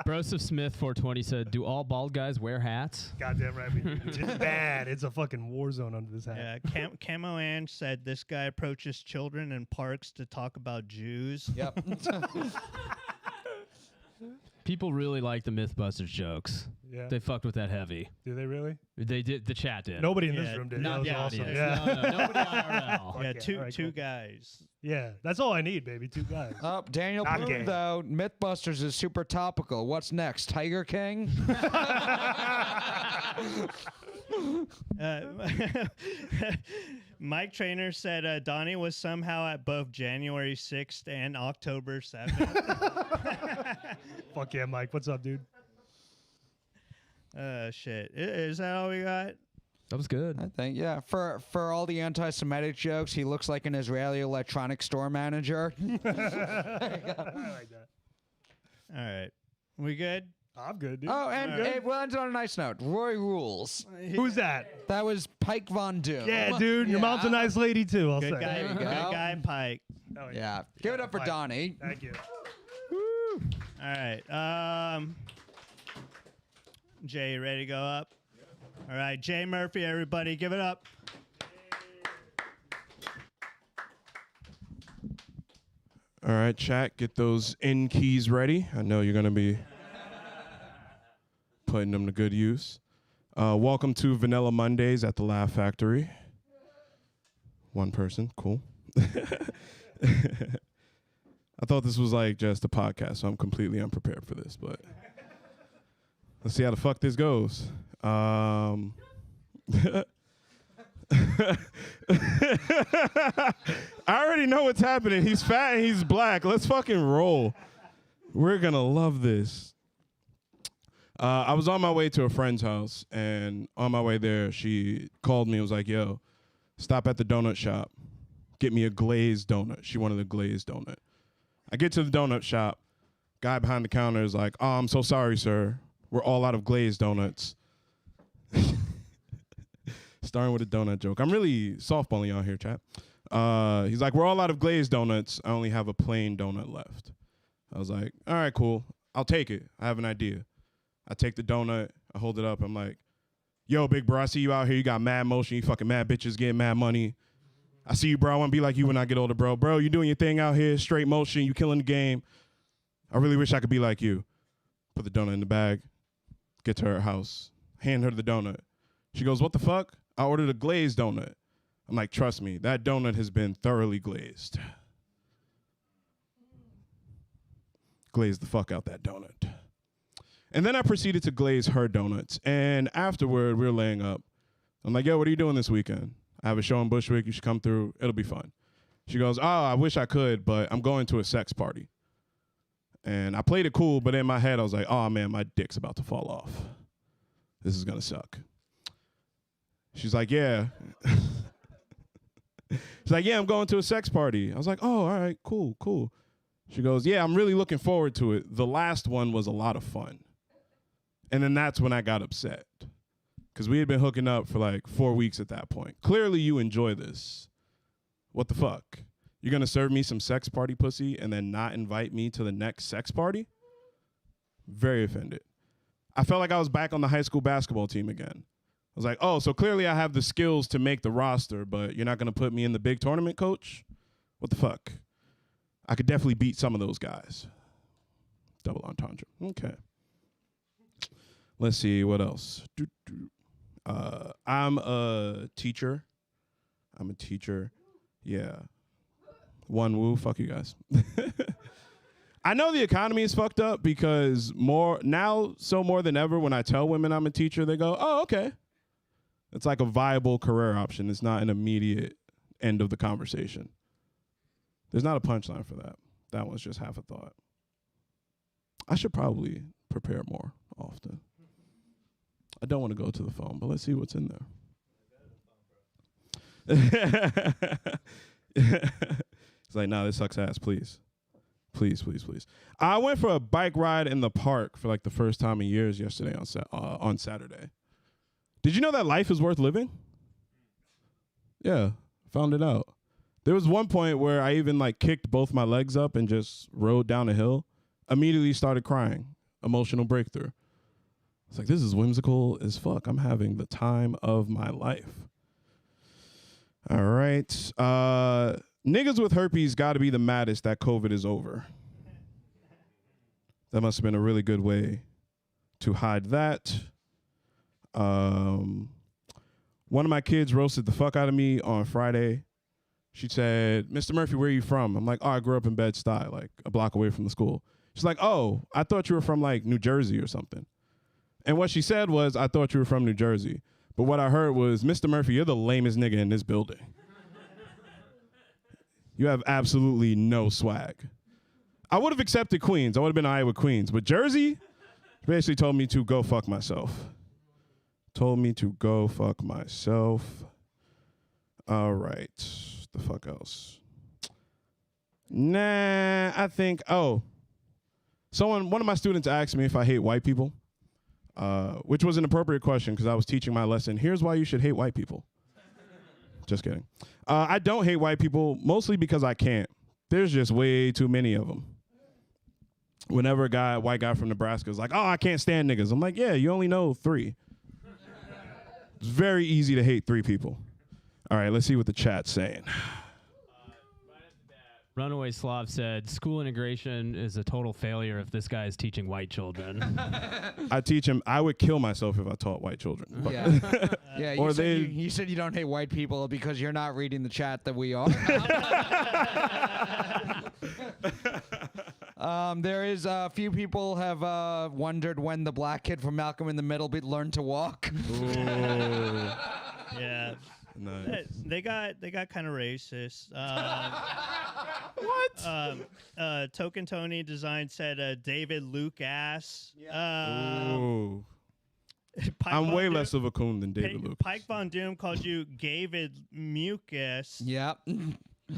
Broseph Smith 420 said, do all bald guys wear hats? Goddamn right. It's bad. It's a fucking war zone under this hat. Yeah, Camo Ann said this guy approaches children in parks to talk about Jews. Yep. People really like the Mythbusters jokes. Yeah. They fucked with that heavy. Do they really? They did. The chat did. Nobody in this room did. That was awesome. Yeah. No, nobody IRL. Yeah, Okay, two guys. Yeah, that's all I need, baby. 2 guys. Daniel Not Poon, gay. though, Mythbusters is super topical. What's next? Tiger King? Mike Trainer said Donnie was somehow at both January 6th and October 7th. Fuck yeah, Mike. What's up, dude? Shit. Is that all we got? That was good. I think, yeah. For all the anti-Semitic jokes, he looks like an Israeli electronics store manager. I like that. All right. We good? I'm good, dude. Oh, and All right. it went on a nice note. Roy rules. Who's that? That was Pike Von Doom. Yeah, dude. Your mom's a nice lady, too. I'll Good say. guy. There you Good go. guy, Pike. Oh, Yeah. Give it up for Pike. Donnie. Thank you. All right. Jay, you ready to go up? All right. Jay Murphy, everybody, give it up. All right, chat, get those in keys ready. I know you're going to be putting them to good use. Welcome to Vanilla Mondays at the Laugh Factory. One person, cool. I thought this was like just a podcast, so I'm completely unprepared for this, but let's see how the fuck this goes. I already know what's happening. He's fat and he's black. Let's fucking roll. We're gonna love this. I was on my way to a friend's house, and on my way there, she called me and was like, yo, stop at the donut shop. Get me a glazed donut. She wanted a glazed donut. I get to the donut shop. Guy behind the counter is like, oh, I'm so sorry, sir. We're all out of glazed donuts. Starting with a donut joke. I'm really softballing y'all here, chat. He's like, we're all out of glazed donuts. I only have a plain donut left. I was like, all right, cool. I'll take it. I have an idea. I take the donut. I hold it up. I'm like, yo, big bro, I see you out here. You got mad motion. You fucking mad bitches getting mad money. I see you, bro. I want to be like you when I get older, bro. Bro, you doing your thing out here. Straight motion. You killing the game. I really wish I could be like you. Put the donut in the bag. Get to her house. Hand her the donut. She goes, what the fuck? I ordered a glazed donut. I'm like, trust me, that donut has been thoroughly glazed. Glaze the fuck out that donut. And then I proceeded to glaze her donuts. And afterward, we were laying up. I'm like, yo, what are you doing this weekend? I have a show in Bushwick. You should come through. It'll be fun. She goes, oh, I wish I could, but I'm going to a sex party. And I played it cool, but in my head, I was like, oh, man, my dick's about to fall off. This is going to suck. She's like, yeah. She's like, yeah, I'm going to a sex party. I was like, oh, all right, cool, cool. She goes, yeah, I'm really looking forward to it. The last one was a lot of fun. And then that's when I got upset. Because we had been hooking up for like 4 weeks at that point. Clearly you enjoy this. What the fuck? You're going to serve me some sex party pussy and then not invite me to the next sex party? Very offended. I felt like I was back on the high school basketball team again. I was like, oh, so clearly I have the skills to make the roster, but you're not going to put me in the big tournament, coach? What the fuck? I could definitely beat some of those guys. Double entendre. Okay. Let's see, what else? I'm a teacher. Yeah. One woo. Fuck you guys. I know the economy is fucked up because more than ever, when I tell women I'm a teacher, they go, oh, okay. It's like a viable career option. It's not an immediate end of the conversation. There's not a punchline for that. That one's just half a thought. I should probably prepare more often. I don't want to go to the phone, but let's see what's in there. It's like, nah, this sucks ass, please. Please, please, please. I went for a bike ride in the park for like the first time in years yesterday on Saturday. Did you know that life is worth living? Yeah, found it out. There was one point where I even like kicked both my legs up and just rode down a hill. Immediately started crying. Emotional breakthrough. It's like, this is whimsical as fuck. I'm having the time of my life. All right. Niggas with herpes got to be the maddest that COVID is over. That must have been a really good way to hide that. One of my kids roasted the fuck out of me on Friday. She said, Mr. Murphy, where are you from? I'm like, oh, I grew up in Bed-Stuy, like a block away from the school. She's like, oh, I thought you were from like New Jersey or something. And what she said was, I thought you were from New Jersey. But what I heard was, Mr. Murphy, you're the lamest nigga in this building. You have absolutely no swag. I would have accepted Queens. I would have been all right with Queens. But Jersey basically told me to go fuck myself. Told me to go fuck myself. All right. The fuck else? Nah, I think, One of my students asked me if I hate white people, which was an appropriate question because I was teaching my lesson. Here's why you should hate white people. Just kidding. I don't hate white people, mostly because I can't. There's just way too many of them. Whenever a white guy from Nebraska is like, oh, I can't stand niggas. I'm like, yeah, you only know 3. It's very easy to hate 3 people. All right, let's see what the chat's saying. Runaway Slav said, school integration is a total failure if this guy is teaching white children. I teach him. I would kill myself if I taught white children. But Yeah. Yeah, Or you said you don't hate white people because you're not reading the chat that we are. There is a few people have wondered when the black kid from Malcolm in the Middle learned to walk. Yeah. Nice. They got kind of racist. What? Token Tony Design said David Luke ass. Ooh. Pike I'm Von way Doom- less of a coon than David Luke. Pike Von Doom called you David Mucus. Yeah.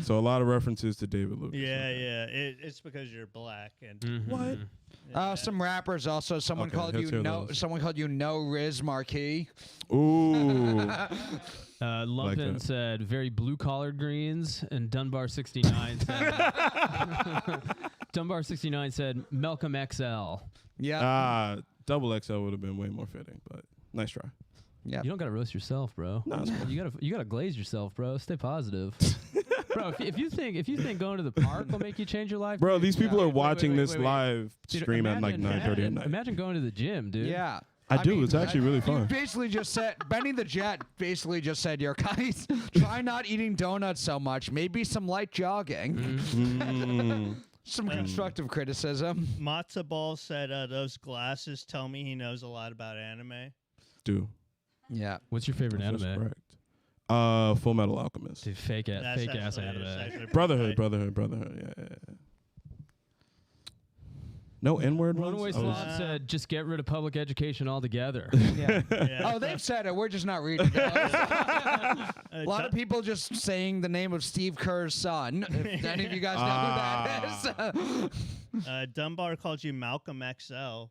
So a lot of references to David Luke. Yeah, yeah. It's because you're black and What? Some rappers also. Someone Okay, called let's you hear no. those. Someone called you No Riz Marquis. Ooh. Lumpin that. said, very blue-collared greens, and Dunbar 69 said, Dunbar 69 said, Malcolm XL. Yeah. Double XL would have been way more fitting, but nice try. Yeah. You don't gotta roast yourself, bro. No, it's fine. You gotta glaze yourself, bro. Stay positive. Bro, if you think going to the park will make you change your life, Bro, these people are wait, watching wait, this wait. live Dude, stream at like 9:30 at night. Imagine going to the gym, dude. Yeah. I do. mean, It's actually really You fun. basically just said, Benny the Jet basically just said, your guys, try not eating donuts so much. Maybe some light jogging. Mm. Some constructive criticism. Matzo Ball said those glasses tell me he knows a lot about anime. Do. Yeah. What's your favorite That's anime? correct. Full Metal Alchemist. Dude, fake ass That's ass actually- that's anime. actually pretty Brotherhood. tight. Yeah. No N-word ones? Runaway I was- Slob said, just get rid of public education altogether. Yeah. Yeah. Oh, they've said it. We're just not reading those. A lot of Dun- people just saying the name of Steve Kerr's son. If any of you guys know who that is. Dunbar called you Malcolm XL.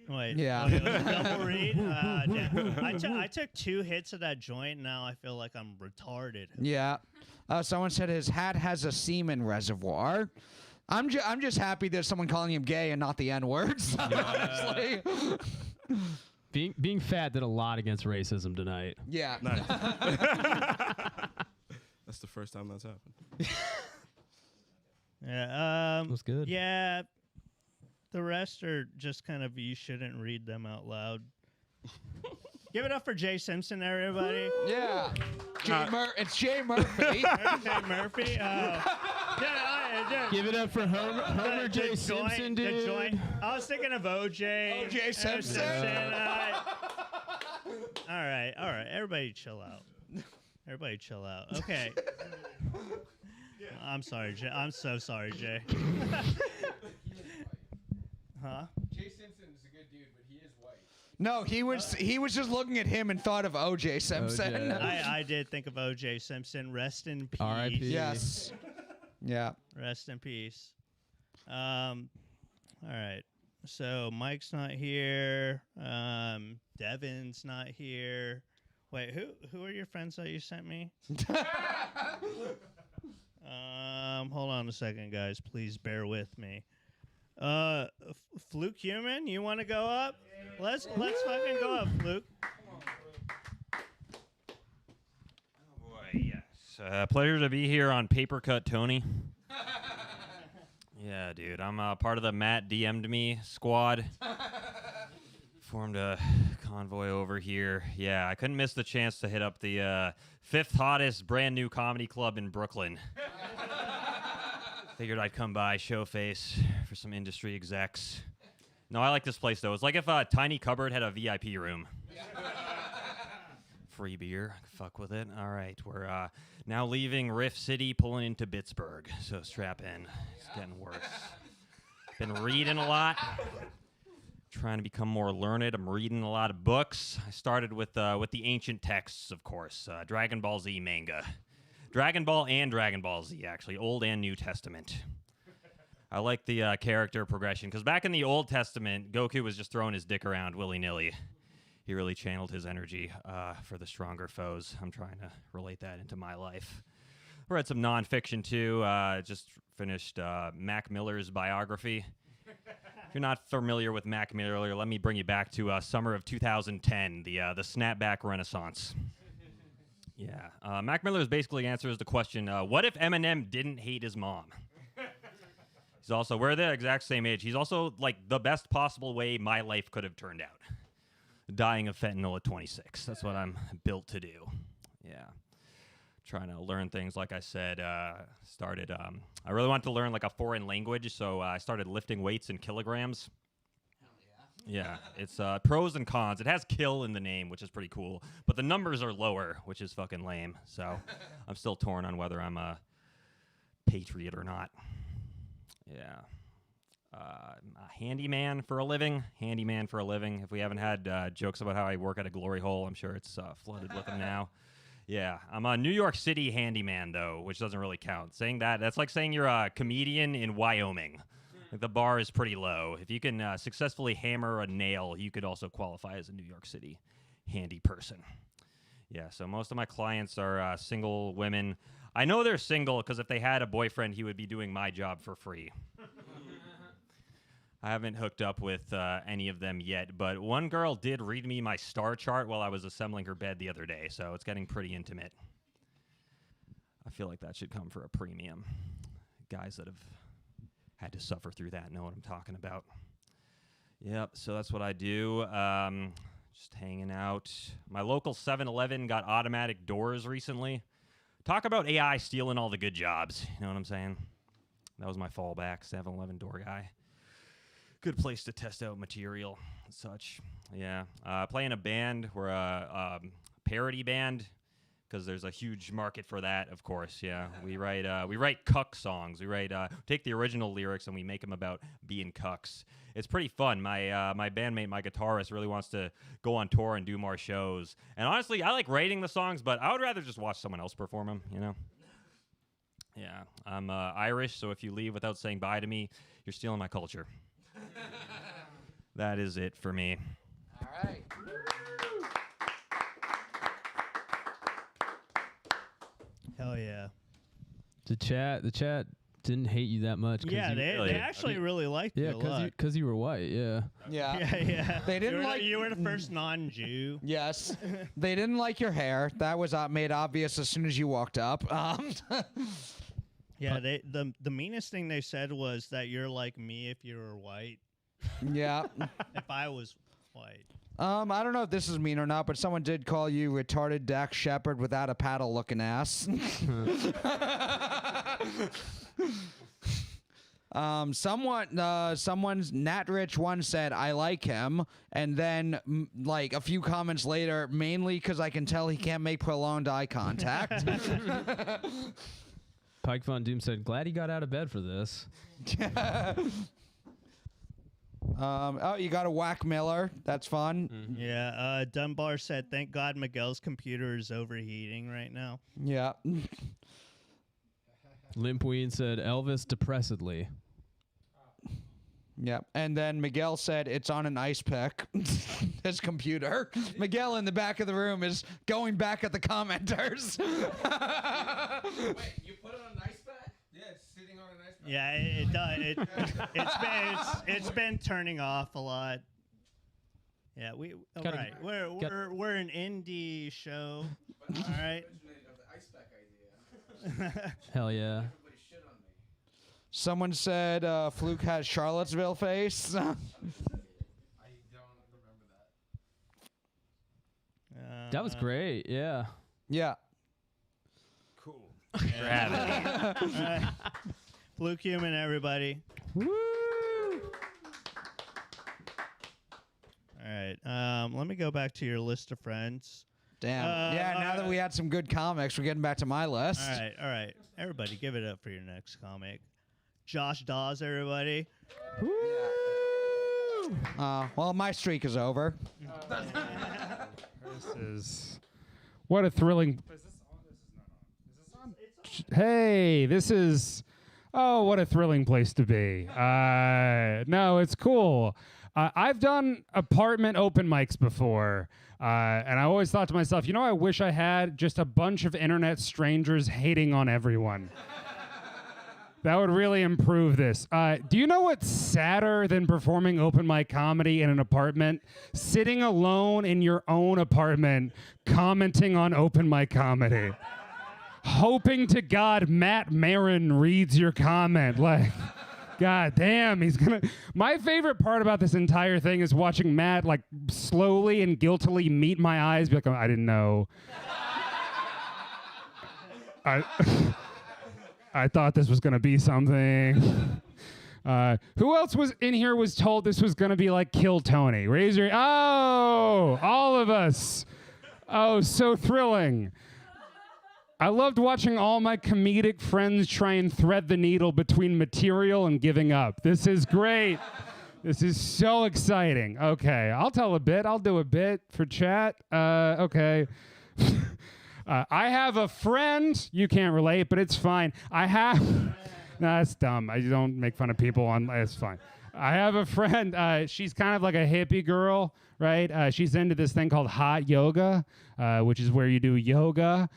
Wait. Yeah. Oh, it was a double read? Damn. I took 2 hits of that joint. Now I feel like I'm retarded. Yeah. Someone said his hat has a semen reservoir. I'm just happy there's someone calling him gay and not the N-words. Honestly. Being fat did a lot against racism tonight. Yeah. Nice. That's the first time that's happened. Yeah. That's good. Yeah. The rest are just kind of, you shouldn't read them out loud. Give it up for Jay Simpson, everybody. Yeah. It's Jay Murphy. Jay Murphy. Give it up for Homer J. Simpson, dude. I was thinking of OJ. O.J. Simpson. All right. Everybody chill out. Okay. I'm sorry, Jay. I'm so sorry, Jay. Huh? Jay Simpson is a good dude, but he is white. No, he was just looking at him and thought of O.J. Simpson. OJ. I did think of OJ Simpson. Rest in peace. R.I.P. Yes. Yeah. Rest in peace. All right. So Mike's not here. Devin's not here. Wait, who are your friends that you sent me? Hold on a second, guys. Please bear with me. Fluke Human, you want to go up? Let's fucking go up, Fluke. Oh boy, yes. Pleasure to be here on Paper Cut Tony. Yeah, dude, I'm part of the Matt DM'd me squad. Formed a convoy over here. Yeah, I couldn't miss the chance to hit up the 5th hottest brand new comedy club in Brooklyn. Figured I'd come by, show face for some industry execs. No, I like this place, though. It's like if a Tiny Cupboard had a VIP room. Free beer. I can fuck with it. All right, we're now leaving Riff City, pulling into Pittsburgh. So strap in. It's getting worse. Been reading a lot. Trying to become more learned. I'm reading a lot of books. I started with the ancient texts, of course. Dragon Ball Z manga. Dragon Ball and Dragon Ball Z, actually. Old and New Testament. I like the character progression because back in the Old Testament, Goku was just throwing his dick around willy-nilly. He really channeled his energy for the stronger foes. I'm trying to relate that into my life. I read some nonfiction too. Just finished Mac Miller's biography. If you're not familiar with Mac Miller, let me bring you back to summer of 2010, the snapback renaissance. Yeah, Mac Miller's basically answers the question, what if Eminem didn't hate his mom? He's also, we're the exact same age. He's also like the best possible way my life could have turned out. Dying of fentanyl at 26. That's what I'm built to do. Yeah. Trying to learn things, like I said, I really wanted to learn like a foreign language, so I started lifting weights in kilograms. Yeah, it's pros and cons. It has kill in the name, which is pretty cool, but the numbers are lower, which is fucking lame. So I'm still torn on whether I'm a patriot or not. Yeah. A handyman for a living. If we haven't had jokes about how I work at a glory hole, I'm sure it's flooded with them now. Yeah, I'm a New York City handyman, though, which doesn't really count. Saying that's like saying you're a comedian in Wyoming. Like, the bar is pretty low. If you can successfully hammer a nail, you could also qualify as a New York City handy person. Yeah, so most of my clients are single women. I know they're single because if they had a boyfriend, he would be doing my job for free. I haven't hooked up with any of them yet, but one girl did read me my star chart while I was assembling her bed the other day, so it's getting pretty intimate. I feel like that should come for a premium. Guys that have had to suffer through that know what I'm talking about. Yep, so that's what I do. Just hanging out. My local 7-Eleven got automatic doors recently. Talk about AI stealing all the good jobs. You know what I'm saying? That was my fallback, 7-Eleven door guy. Good place to test out material and such. Yeah. Play in a band. We're a parody band because there's a huge market for that, of course. Yeah. We write cuck songs. We take the original lyrics and we make them about being cucks. It's pretty fun. My bandmate, my guitarist, really wants to go on tour and do more shows. And honestly, I like writing the songs, but I would rather just watch someone else perform them, you know? Yeah. I'm Irish, so if you leave without saying bye to me, you're stealing my culture. That is it for me. All right. Hell yeah. The chat didn't hate you that much. Yeah, they actually really liked you a lot. because you were white. Yeah. Yeah. Yeah. They didn't You were the first non-Jew. Yes. They didn't like your hair. That was made obvious as soon as you walked up. Yeah, the meanest thing they said was that you're like me if you were white. Yeah. If I was white. I don't know if this is mean or not, but someone did call you retarded Dax Shepard without a paddle looking ass. Someone's Nat Rich one said I like him, and then like a few comments later, mainly because I can tell he can't make prolonged eye contact. Pike Von Doom said, glad he got out of bed for this. Oh, you got a Whack Miller. That's fun. Mm-hmm. Yeah. Dunbar said, thank God Miguel's computer is overheating right now. Yeah. Limpween said, Elvis depressedly. Yep. And then Miguel said it's on an ice pick. His computer. Miguel in the back of the room is going back at the commenters. Wait, you put it on an ice pack? Yeah, it's sitting on an ice pack. Yeah, it's been turning off a lot. Yeah, we're an indie show. All right. Hell yeah. Someone said Fluke has Charlottesville face. I don't remember that. That was great. Yeah. Yeah. Cool. Gravity. Fluke Human, everybody. Woo! All right. Let me go back to your list of friends. Damn. Yeah, now that we had some good comics, we're getting back to my list. All right. Everybody, give it up for your next comic. Josh Dawes, everybody. Woo! Well, my streak is over. This is what a thrilling. Is this on? This is not on. Is this on? Hey, this is Oh, what a thrilling place to be. No, it's cool. I've done apartment open mics before, and I always thought to myself, I wish I had just a bunch of internet strangers hating on everyone. That would really improve this. Do you know what's sadder than performing open mic comedy in an apartment? Sitting alone in your own apartment, commenting on open mic comedy. Hoping to God Matt Maran reads your comment. Like, God damn, he's gonna. My favorite part about this entire thing is watching Matt like slowly and guiltily meet my eyes, be like, oh, I didn't know. I thought this was gonna be something. Who else was in here was told this was gonna be like Kill Tony? Raise your. Oh, all of us. Oh, so thrilling. I loved watching all my comedic friends try and thread the needle between material and giving up. This is great. This is so exciting. Okay, I'll tell a bit. I'll do a bit for chat. Okay. I have a friend. You can't relate, but it's fine. No, that's dumb. I don't make fun of people on. It's fine. I have a friend. She's kind of like a hippie girl, right? She's into this thing called hot yoga, which is where you do yoga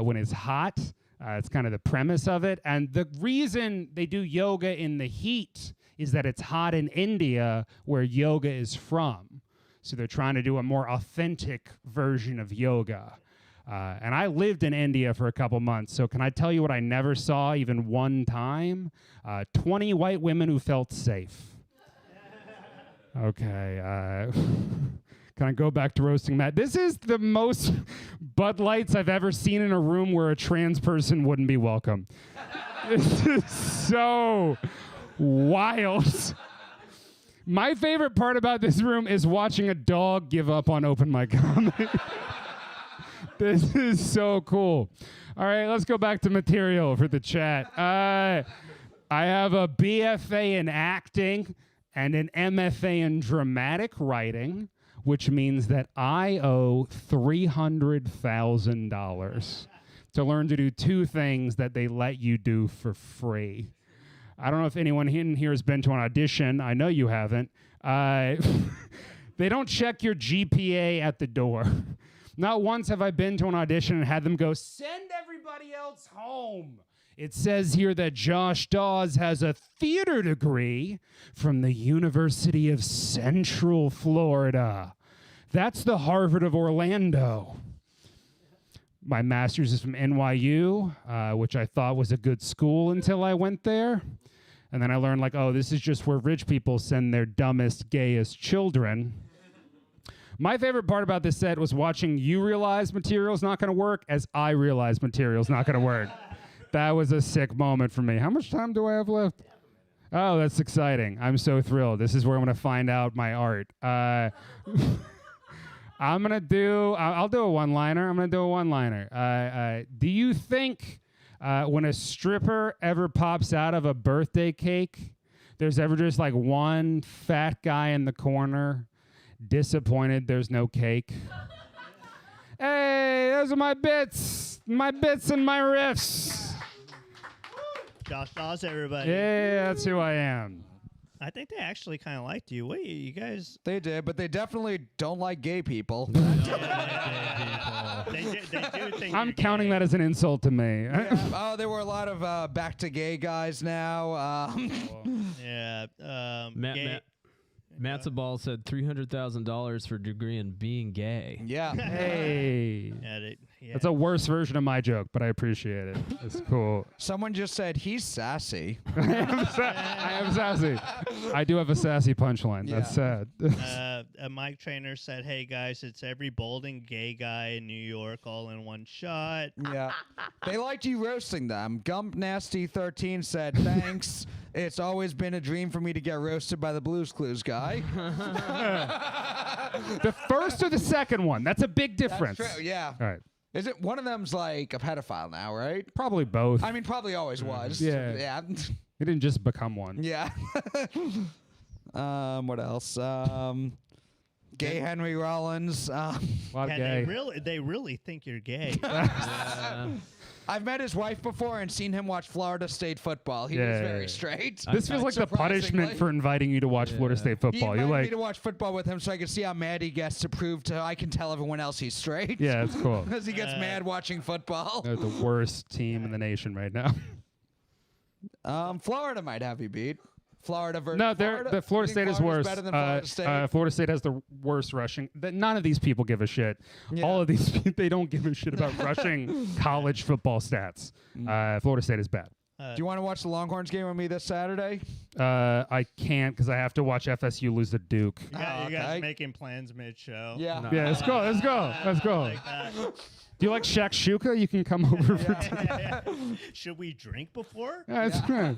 when it's hot. It's kind of the premise of it. And the reason they do yoga in the heat is that it's hot in India, where yoga is from. So they're trying to do a more authentic version of yoga. And I lived in India for a couple months, so can I tell you what I never saw even one time? 20 white women who felt safe. Okay, can I go back to roasting Matt? This is the most Bud Lights I've ever seen in a room where a trans person wouldn't be welcome. This is so wild. My favorite part about this room is watching a dog give up on open mic comedy. This is so cool. All right, let's go back to material for the chat. I have a BFA in acting and an MFA in dramatic writing, which means that I owe $300,000 to learn to do two things that they let you do for free. I don't know if anyone in here has been to an audition. I know you haven't. They don't check your GPA at the door. Not once have I been to an audition and had them go, send everybody else home. It says here that Josh Dawes has a theater degree from the University of Central Florida. That's the Harvard of Orlando. My master's is from NYU, which I thought was a good school until I went there. And then I learned, like, oh, this is just where rich people send their dumbest, gayest children. My favorite part about this set was watching you realize material's not going to work as I realize material's not going to work. That was a sick moment for me. How much time do I have left? Oh, that's exciting. I'm so thrilled. This is where I'm going to find out my art. I'll do a one-liner. Do you think when a stripper ever pops out of a birthday cake, there's ever just like one fat guy in the corner disappointed there's no cake? Hey, those are my bits and my riffs. Josh Dawes, everybody. Yeah, that's who I am. I think they actually kind of liked you. Wait, you guys? They did, but they definitely don't like gay people. They do think I'm counting that as an insult to me. Yeah, there were a lot of back to gay guys now. Yeah. Matzabal said $300,000 for a degree in being gay. Yeah. Hey. Yeah, That's a worse version of my joke, but I appreciate it. It's cool. Someone just said he's sassy. I am sassy. I do have a sassy punchline. Yeah. That's sad. A mic trainer said, "Hey guys, it's every bold and gay guy in New York all in one shot." Yeah. They liked you roasting them. Gump Nasty 13 said, "Thanks. It's always been a dream for me to get roasted by the Blues Clues guy." The first or the second one? That's a big difference. That's true, yeah. All right. Is it one of them's like a pedophile now, right? Probably both. I mean, probably always was. Yeah. Yeah. He didn't just become one. Yeah. What else? Gay Henry Rollins. A lot of And gay. they really think you're gay. I've met his wife before and seen him watch Florida State football. He was very straight. This feels like the punishment for inviting you to watch Florida State He football. invited You're me like, to watch football with him so I could see how mad he gets to prove to I can tell everyone else he's straight. yeah, it's cool. Because he gets mad watching football. They're the worst team in the nation right now. Florida might have you beat. Florida versus No, Florida? the Florida You think State is Florida's worse. better than Florida State? Florida State has the worst rushing. None of these people give a shit. Yeah. All of these people, they don't give a shit about rushing college football stats. Florida State is bad. Do you want to watch the Longhorns game with me this Saturday? I can't because I have to watch FSU lose to Duke. You guys making plans mid-show. Yeah. Yeah, let's go. Let's go. Let's go. Like that. Do you like shakshuka? You can come over for Should we drink before? Yeah, it's good.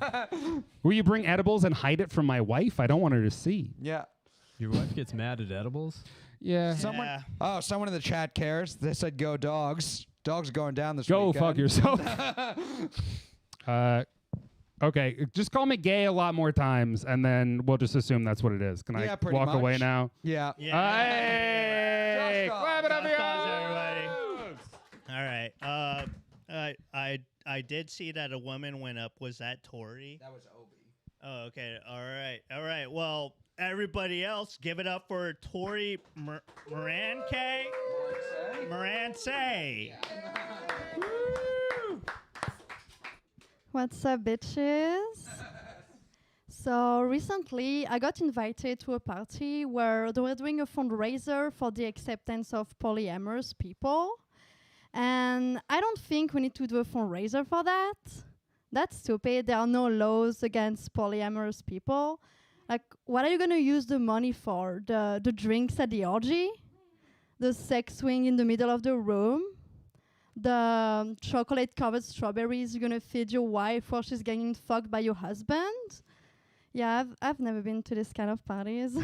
Will you bring edibles and hide it from my wife? I don't want her to see. Yeah. Your wife gets mad at edibles? Yeah. Someone in the chat cares. They said go dogs. Dogs are going down this Go weekend. fuck yourself. Okay, just call me gay a lot more times, and then we'll just assume that's what it is. Can I pretty walk away much. now? Yeah. Hey! Clap it up for everybody. All right. I did see that a woman went up. Was that Tori? That was Obi. Oh, okay. All right. All right. Well, everybody else, give it up for Tori Maran K. Maran Say. What's up, bitches? So recently, I got invited to a party where they were doing a fundraiser for the acceptance of polyamorous people. And I don't think we need to do a fundraiser for that. That's stupid. There are no laws against polyamorous people. Like, what are you going to use the money for? The drinks at the orgy? The sex swing in the middle of the room? The chocolate-covered strawberries you're going to feed your wife while she's getting fucked by your husband? Yeah, I've never been to this kind of parties.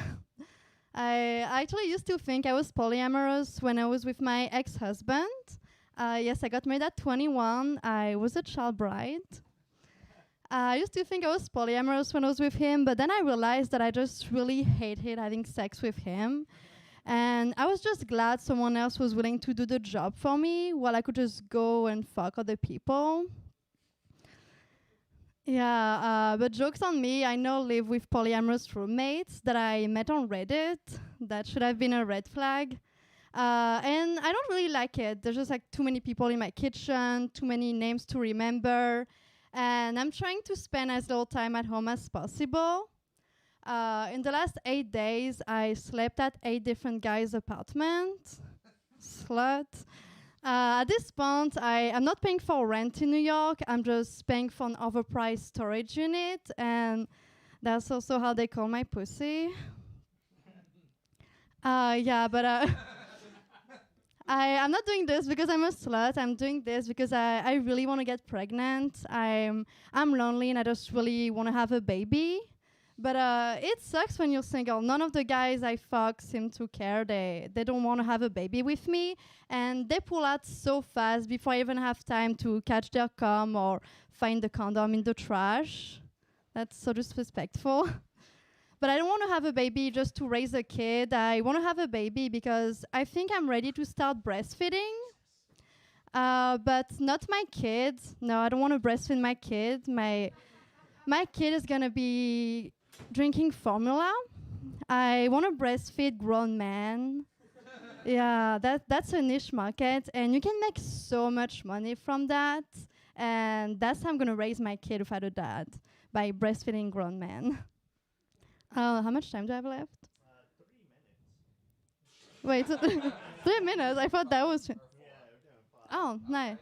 I actually used to think I was polyamorous when I was with my ex-husband. Yes, I got married at 21. I was a child bride. I used to think I was polyamorous when I was with him, but then I realized that I just really hated having sex with him. And I was just glad someone else was willing to do the job for me while I could just go and fuck other people. Yeah, but joke's on me. I now live with polyamorous roommates that I met on Reddit. That should have been a red flag. And I don't really like it. There's just like too many people in my kitchen, too many names to remember. And I'm trying to spend as little time at home as possible. In the last 8 days, I slept at 8 different guys' apartments. Slut. At this point, I'm not paying for rent in New York. I'm just paying for an overpriced storage unit. And that's also how they call my pussy. Yeah, but I'm not doing this because I'm a slut. I'm doing this because I really want to get pregnant. I'm lonely and I just really want to have a baby. But it sucks when you're single. None of the guys I fuck seem to care. They don't want to have a baby with me. And they pull out so fast before I even have time to catch their cum or find the condom in the trash. That's so disrespectful. But I don't want to have a baby just to raise a kid. I want to have a baby because I think I'm ready to start breastfeeding. But not my kid. No, I don't want to breastfeed my kid. My kid is going to be drinking formula. I want to breastfeed grown men. Yeah, that's a niche market. And you can make so much money from that. And that's how I'm going to raise my kid without a dad, by breastfeeding grown men. How much time do I have left? 3 minutes. Wait, 3 minutes? I thought that was... Oh, nice.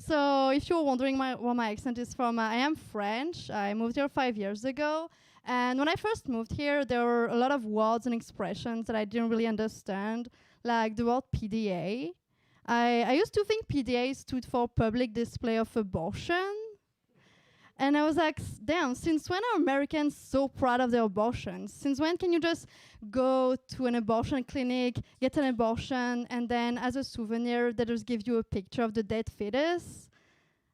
So if you're wondering where my accent is from, I am French. I moved here 5 years ago. And when I first moved here, there were a lot of words and expressions that I didn't really understand, like the word PDA. I used to think PDA stood for Public Display of Abortion. And I was like, damn, since when are Americans so proud of their abortions? Since when can you just go to an abortion clinic, get an abortion, and then as a souvenir, they just give you a picture of the dead fetus?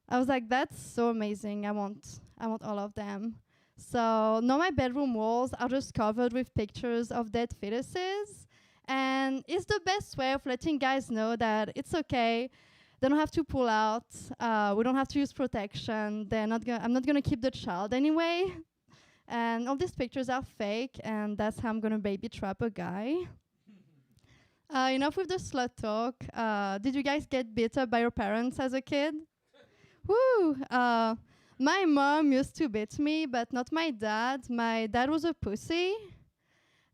I was like, that's so amazing. I want all of them. So now my bedroom walls are just covered with pictures of dead fetuses. And it's the best way of letting guys know that it's okay. They don't have to pull out. We don't have to use protection. I'm not gonna keep the child anyway. And all these pictures are fake, and that's how I'm gonna baby trap a guy. Enough with the slut talk. Did you guys get beat up by your parents as a kid? Woo! My mom used to beat me, but not my dad. My dad was a pussy.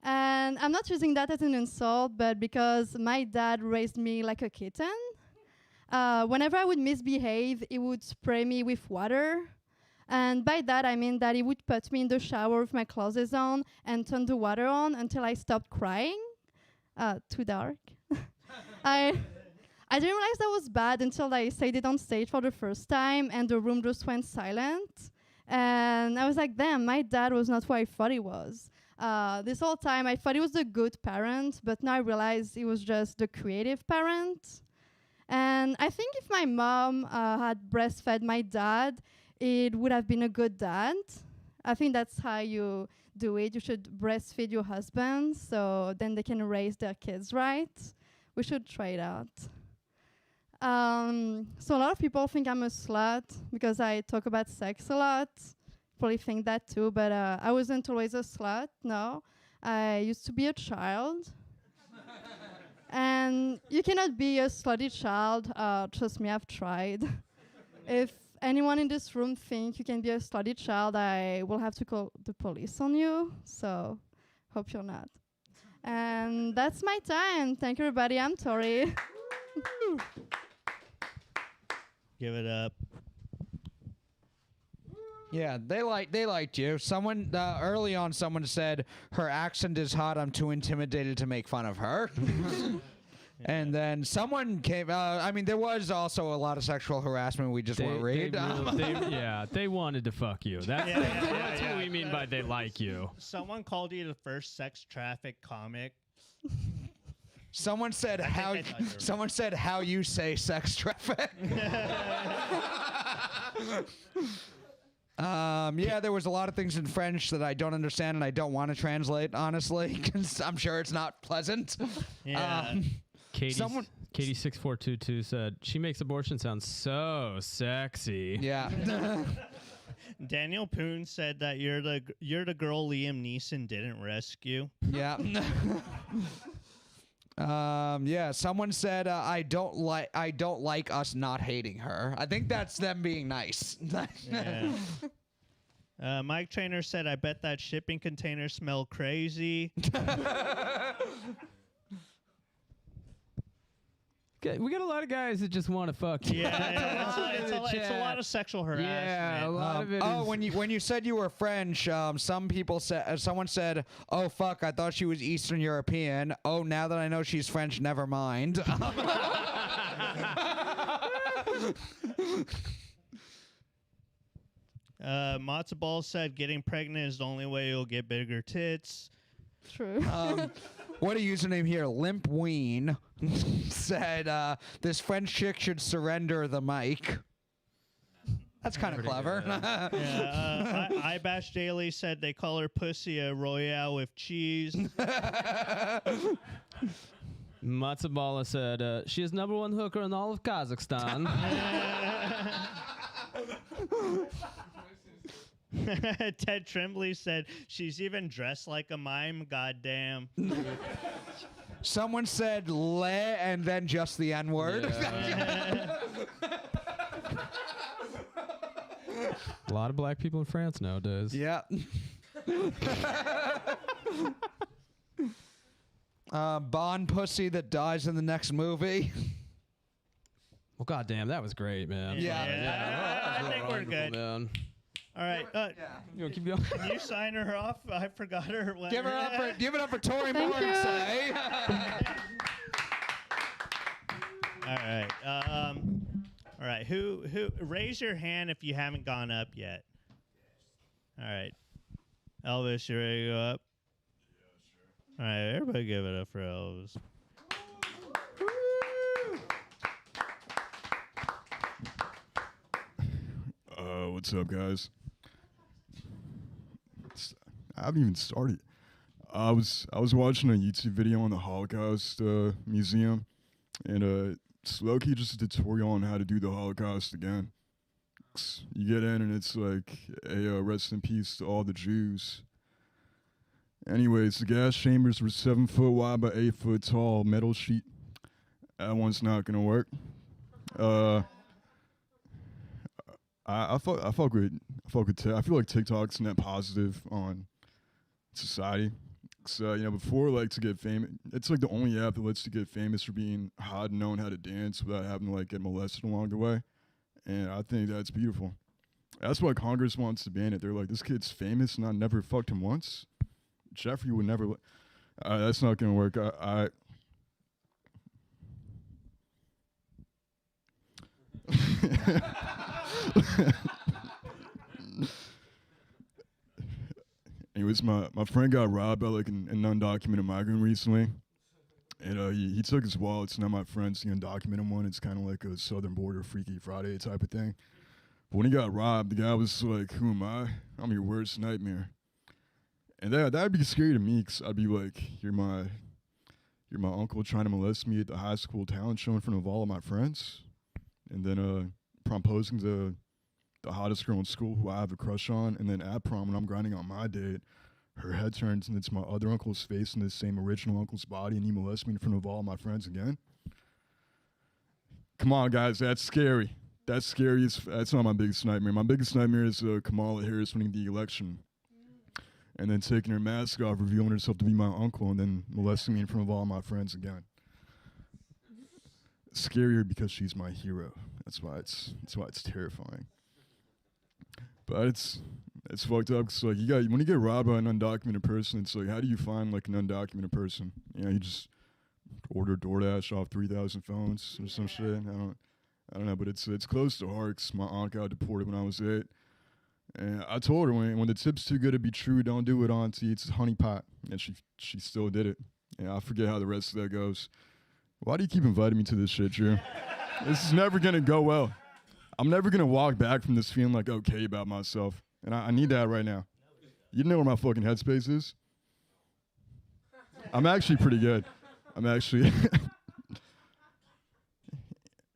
And I'm not using that as an insult, but because my dad raised me like a kitten. Whenever I would misbehave, he would spray me with water. And by that, I mean that he would put me in the shower with my clothes on and turn the water on until I stopped crying. Too dark. I didn't realize that was bad until I said it on stage for the first time and the room just went silent. And I was like, damn, my dad was not who I thought he was. This whole time, I thought he was a good parent, but now I realize he was just the creative parent. And I think if my mom had breastfed my dad, it would have been a good dad. I think that's how you do it. You should breastfeed your husband so then they can raise their kids right. We should try it out. So a lot of people think I'm a slut because I talk about sex a lot. Probably think that too, but I wasn't always a slut, no. I used to be a child. And you cannot be a slutty child. Trust me, I've tried. If anyone in this room think you can be a slutty child, I will have to call the police on you. So, hope you're not. And that's my time. Thank you, everybody. I'm Tori. Give it up. Yeah, they liked you. Someone early on, someone said her accent is hot. I'm too intimidated to make fun of her. And then someone came. I mean, there was also a lot of sexual harassment. We just won't read. They wanted to fuck you. That's what we mean by they like you. Someone called you the first sex traffic comic. Someone said how. Someone said how you say sex traffic. Yeah, there was a lot of things in French that I don't understand and I don't want to translate, honestly, because I'm sure it's not pleasant. Yeah. Katie 6422 said she makes abortion sound so sexy. Yeah. Daniel Poon said that you're the girl Liam Neeson didn't rescue. Yeah. Yeah. Someone said I don't like us not hating her. I think that's them being nice. Yeah. Mike Trainer said, I bet that shipping containers smell crazy. We got a lot of guys that just want to fuck you. Yeah, it's a lot of sexual harassment. Yeah, a lot of it. When you said you were French, someone said, "Oh fuck, I thought she was Eastern European." Oh, now that I know she's French, never mind. Matzo Ball said, getting pregnant is the only way you'll get bigger tits. True. What a username here. Limp Ween said, this French chick should surrender the mic. That's kind of clever. I Bash Daily said they call her pussy a royale with cheese. Matzabala said, she is #1 hooker in all of Kazakhstan. Ted Tremblay said, she's even dressed like a mime, goddamn. Someone said le and then just the N-word. Yeah. A lot of black people in France nowadays. Yeah. Bond pussy that dies in the next movie. Well, goddamn, that was great, man. Yeah. I think we're good. Man. All right. You want to keep going? Can you sign her off? I forgot her. Give it up for Tori Thank you. Morrissey. All right. All right. Who? Raise your hand if you haven't gone up yet. All right. Elvis, you ready to go up? Yeah, sure. All right. Everybody, give it up for Elvis. What's up, guys? I haven't even started. I was watching a YouTube video on the Holocaust Museum, and it's low-key just a tutorial on how to do the Holocaust again. You get in and it's like a rest in peace to all the Jews. Anyways, the gas chambers were 7 foot wide by 8 foot tall, metal sheet. That one's not gonna work. I fuck with I feel like TikTok's net positive on society. So before, like, to get famous, it's like the only app that lets you get famous for being hot and knowing how to dance without having to like get molested along the way. And I think that's beautiful. That's why Congress wants to ban it. They're like, this kid's famous and I never fucked him once. Jeffrey would never. That's not gonna work. Anyways, my friend got robbed by like an undocumented migrant recently, and he took his wallet. It's not my friend's the undocumented one. It's kind of like a Southern Border Freaky Friday type of thing. But when he got robbed, the guy was like, "Who am I? I'm your worst nightmare." And that'd be scary to me, cause I'd be like, "You're my uncle trying to molest me at the high school talent show in front of all of my friends," and then proposing to the hottest girl in school who I have a crush on, and then at prom when I'm grinding on my date, her head turns and it's my other uncle's face in the same original uncle's body, and he molests me in front of all my friends again. Come on, guys, that's scary. That's scary. That's not my biggest nightmare. My biggest nightmare is Kamala Harris winning the election, and then taking her mask off, revealing herself to be my uncle, and then molesting me in front of all my friends again. It's scarier because she's my hero. That's why it's terrifying. But it's fucked up, cause like when you get robbed by an undocumented person, it's like, how do you find like an undocumented person? You just order DoorDash off 3,000 phones or some shit. I don't know, but it's close to heart, 'cause my aunt got deported when I was 8, and I told her when the tip's too good to be true, don't do it, auntie. It's a honey pot, and she still did it. And I forget how the rest of that goes. Why do you keep inviting me to this shit, Drew? This is never gonna go well. I'm never gonna walk back from this feeling like okay about myself, and I need that right now. You know where my fucking headspace is? I'm actually pretty good. I'm actually,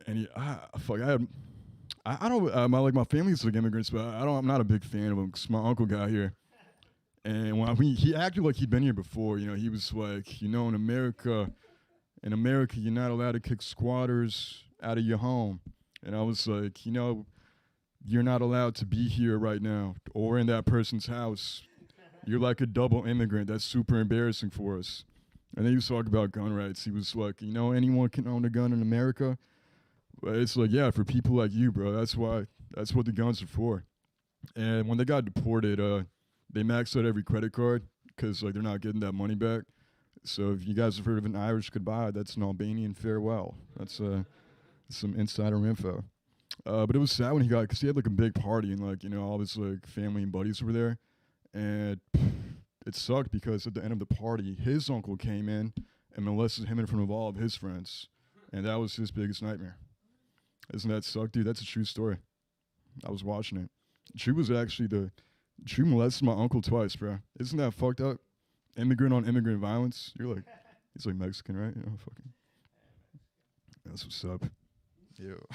and I don't my family's like immigrants, but I'm not a big fan of them, 'cause my uncle got here, and when he acted like he'd been here before. He was like, in America, you're not allowed to kick squatters out of your home. And I was like, you're not allowed to be here right now or in that person's house. You're like a double immigrant. That's super embarrassing for us. And then he was talking about gun rights. He was like, anyone can own a gun in America. But it's like, yeah, for people like you, bro. That's what the guns are for. And when they got deported, they maxed out every credit card because like they're not getting that money back. So if you guys have heard of an Irish goodbye, that's an Albanian farewell. That's some insider info. But it was sad when he got, because he had like a big party and like, all his like family and buddies were there. And it sucked because at the end of the party, his uncle came in and molested him in front of all of his friends. And that was his biggest nightmare. Doesn't that suck, dude? That's a true story. I was watching it. Drew molested my uncle twice, bro. Isn't that fucked up? Immigrant on immigrant violence. You're like, he's like Mexican, right? Fucking. That's what's up. Ew.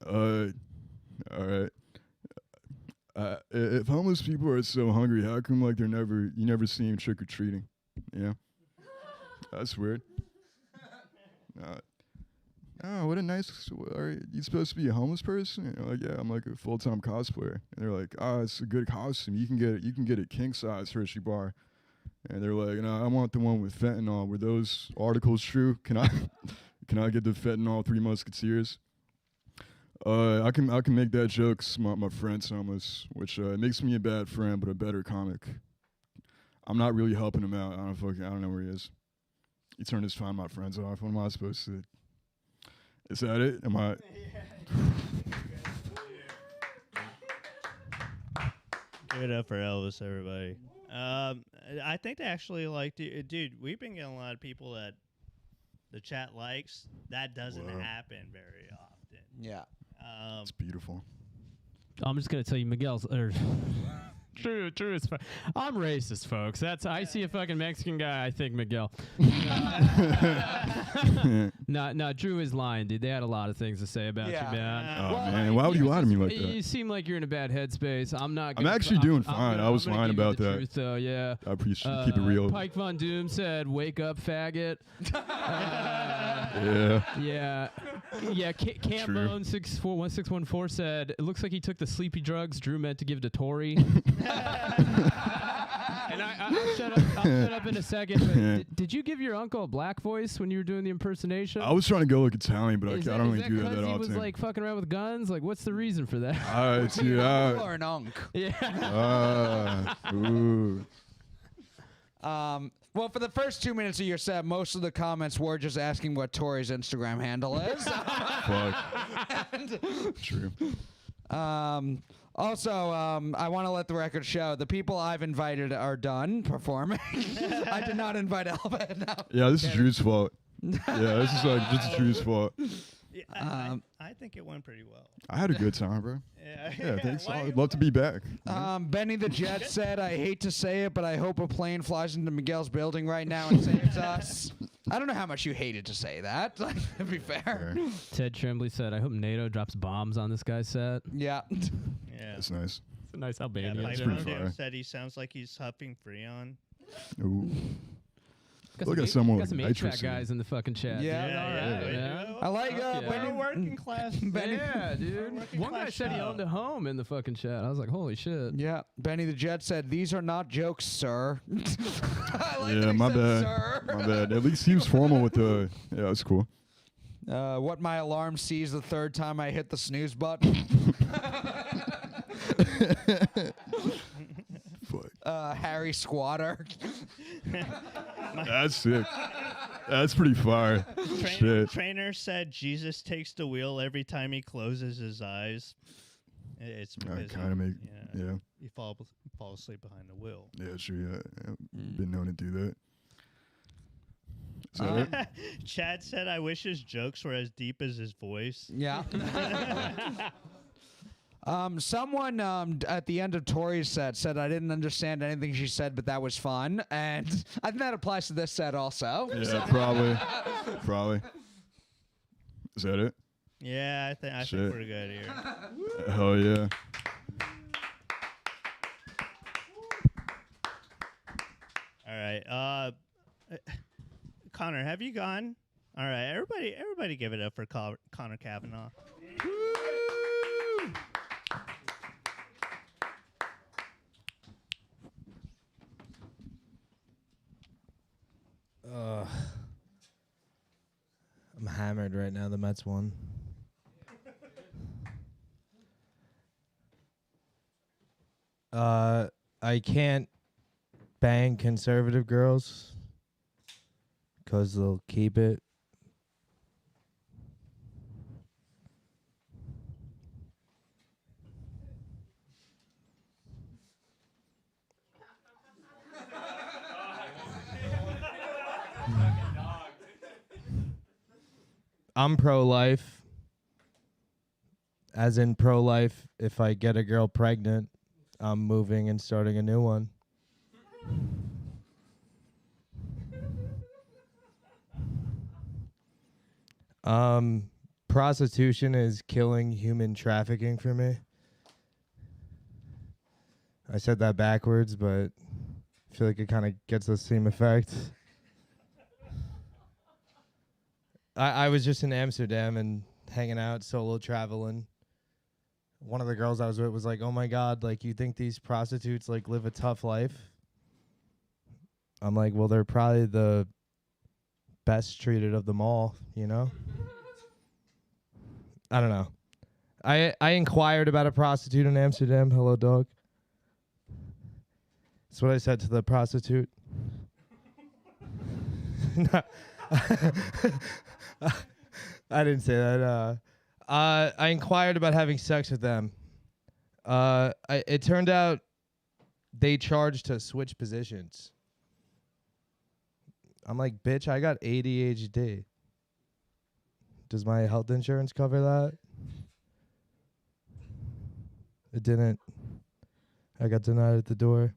All right. If homeless people are so hungry, how come like you never see them trick or treating? Yeah, that's weird. Oh, what a nice. Are you supposed to be a homeless person? Like, yeah, I'm like a full-time cosplayer. And they're like, oh, it's a good costume. You can get a king size Hershey bar. And they're like, no, I want the one with fentanyl. Were those articles true? Can I get the fentanyl Three Musketeers? I can make that joke. My friend's homeless, which makes me a bad friend, but a better comic. I'm not really helping him out. I don't know where he is. He turned his Find My Friends off. What am I supposed to? Is that it? Am I? Give it up for Elvis, everybody. I think they actually liked it. Dude, we've been getting a lot of people that the chat likes. That doesn't happen very often. Yeah. It's beautiful. I'm just gonna tell you, Miguel's. True as fuck. I'm racist, folks. I see a fucking Mexican guy, I think Miguel. No, Drew is lying, dude. They had a lot of things to say about you, man. Oh man, why would you lie to me like that? You seem like you're in a bad headspace. I'm actually doing fine. I was lying about that. Truth, though, yeah. I appreciate keep it real. Pike Von Doom said, "Wake up, faggot." Yeah. Camp Bone 1614 said, "It looks like he took the sleepy drugs Drew meant to give to Tori." And I'll shut up in a second. But did you give your uncle a black voice when you were doing the impersonation? I was trying to go like Italian, but I don't really do that He often. was like fucking around with guns. Like, what's the reason for that? Or an unk. Yeah. Ooh. Well, for the first 2 minutes of your set, most of the comments were just asking what Tori's Instagram handle is. Fuck. True. Also, I want to let the record show the people I've invited are done performing. I did not invite Elvin. No. Yeah, this is Drew's fault. Yeah, this is like just Drew's fault. Yeah, I think it went pretty well. I had a good time, bro. Yeah, thanks. I'd love to be back. Benny the Jet said, "I hate to say it, but I hope a plane flies into Miguel's building right now and saves us." I don't know how much you hated to say that. To be fair. Ted Tremblay said, "I hope NATO drops bombs on this guy's set." Yeah. Yeah. That's nice. It's a nice Albanian. Pike pretty Von Doom fire. said he sounds like he's huffing Freon. Ooh. Got Look some at someone got with some nitrous HVAC in it. guys in the fucking chat. Yeah. dude. All right, man. I like We're working class. Yeah, dude. One guy said he owned a home in the fucking chat. I was like, holy shit. Yeah. Benny the Jet said, "These are not jokes, sir." Yeah, my bad. Sir. My bad. At least he was formal with the. Yeah, that's cool. What my alarm sees the third time I hit the snooze button. Harry Squatter. That's sick. That's pretty fire. Shit. Trainer said Jesus takes the wheel every time he closes his eyes. It's because kind of make. Yeah. you fall asleep behind the wheel. Yeah, true. Yeah. I've been known to do that. Is that it? Chad said, "I wish his jokes were as deep as his voice." Yeah. Someone at the end of Tori's set said, "I didn't understand anything she said, but that was fun." And I think that applies to this set also. Yeah, probably. Probably. Is that it? Yeah, I think we're good here. Hell yeah. All right. Connor, have you gone? All right, everybody give it up for Connor Kavanaugh. I'm hammered right now. The Mets won. I can't bang conservative girls because they'll keep it. I'm pro-life, as in pro-life. If I get a girl pregnant, I'm moving and starting a new one. Prostitution is killing human trafficking for me. I said that backwards, but I feel like it kind of gets the same effect. I was just in Amsterdam and hanging out, solo traveling. One of the girls I was with was like, "Oh my God, like, you think these prostitutes like live a tough life?" I'm like, "Well, they're probably the best treated of them all, you know?" I don't know. I inquired about a prostitute in Amsterdam. Hello, dog. That's what I said to the prostitute. I didn't say that. I inquired about having sex with them. It turned out they charged to switch positions. I'm like, "Bitch, I got ADHD. Does my health insurance cover that?" It didn't. I got denied at the door.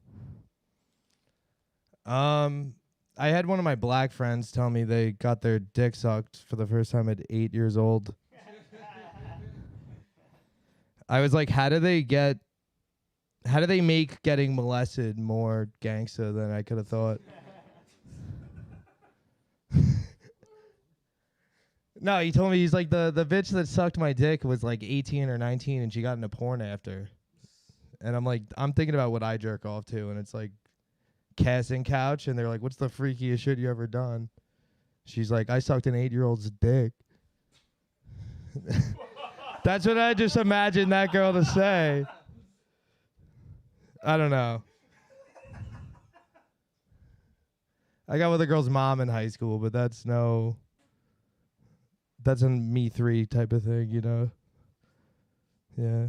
I had one of my black friends tell me they got their dick sucked for the first time at 8 years old. I was like, how do they make getting molested more gangsta than I could have thought? No, he told me, he's like, the bitch that sucked my dick was like 18 or 19 and she got into porn after. And I'm like, I'm thinking about what I jerk off to, and it's like casting couch, and they're like, what's the freakiest shit you ever done? She's like, I sucked an 8-year-old's dick. That's what I just imagined that girl to say. I don't know. I got with a girl's mom in high school, but that's a me 3 type of thing, you know? Yeah.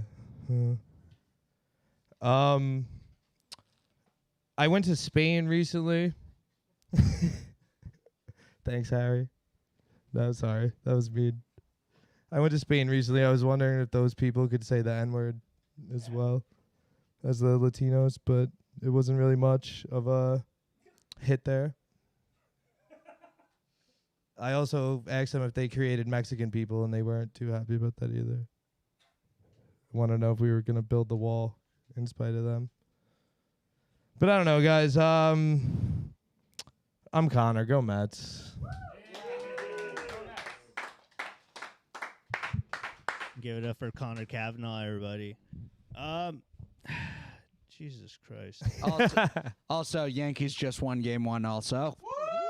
I went to Spain recently. Thanks, Harry. No, sorry. That was mean. I went to Spain recently. I was wondering if those people could say the N-word as well as the Latinos, but it wasn't really much of a hit there. I also asked them if they created Mexican people, and they weren't too happy about that either. Want to know if we were going to build the wall in spite of them. But I don't know, guys. I'm Connor. Go Mets. Give it up for Connor Kavanaugh, everybody. Jesus Christ. Also, Yankees just won Game 1 also.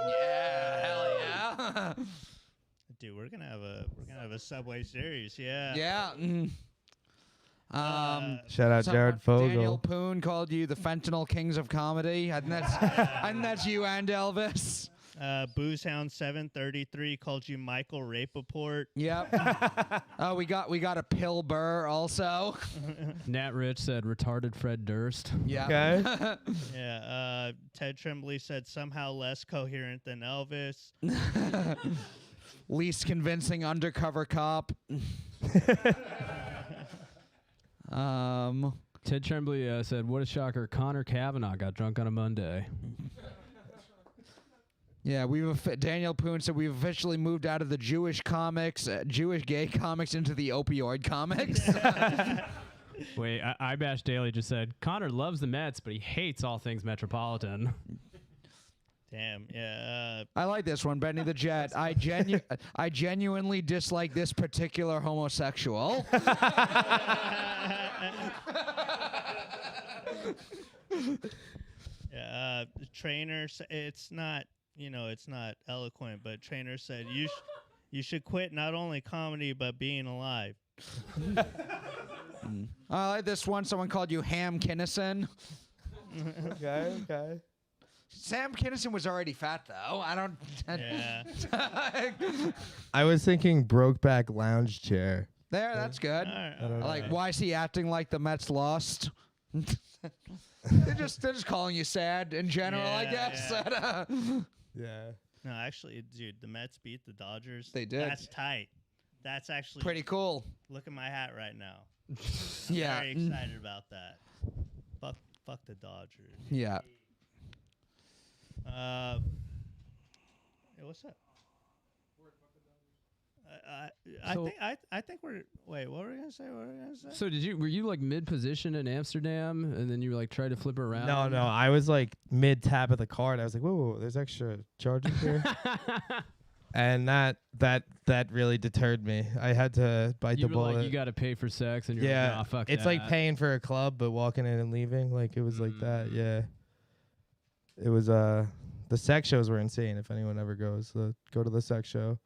Yeah, hell yeah. Dude, we're gonna have a Subway series, yeah. Yeah. Shout out Jared Fogle. Daniel Poon called you the fentanyl kings of comedy. I think that's you and Elvis. Boozehound 733 called you Michael Rapaport. Yep. Oh, we got a Pill Burr also. Nat Rich said retarded Fred Durst. Yeah. Okay. Yeah. Ted Tremblay said somehow less coherent than Elvis. Least convincing undercover cop. Ted Tremblay said, "What a shocker! Connor Kavanaugh got drunk on a Monday." Yeah, Daniel Poon said we've officially moved out of the Jewish gay comics into the opioid comics. Wait, I Bash Daily just said Connor loves the Mets, but he hates all things Metropolitan. Damn, yeah. I like this one, Benny the Jet. I genuinely dislike this particular homosexual. Yeah, trainer, it's not, it's not eloquent, but trainer said you should quit not only comedy but being alive. I like this one. Someone called you Ham Kinnison. Okay. Sam Kinison was already fat, though. I don't. Yeah. I was thinking Brokeback Lounge chair. There, that's good. Right. I Like, why is he acting like the Mets lost? they're just calling you sad in general, I guess. Yeah. Yeah. No, actually, dude, the Mets beat the Dodgers. They did. That's tight. That's actually Pretty cool. Look at my hat right now. Yeah. Very excited about that. Fuck the Dodgers. Yeah. Hey, what's up? I think we're. Wait, what were we gonna say? So were you like mid position in Amsterdam, and then you like tried to flip it around? No. I was like mid tap of the card. I was like, whoa, there's extra charges here. And that really deterred me. I had to bite the bullet. Like, you got to pay for sex, and you're yeah, like, nah, fuck it's that. like paying for a club, but walking in and leaving. Like it was like that. Yeah. It was the sex shows were insane. If anyone ever goes, go to the sex show.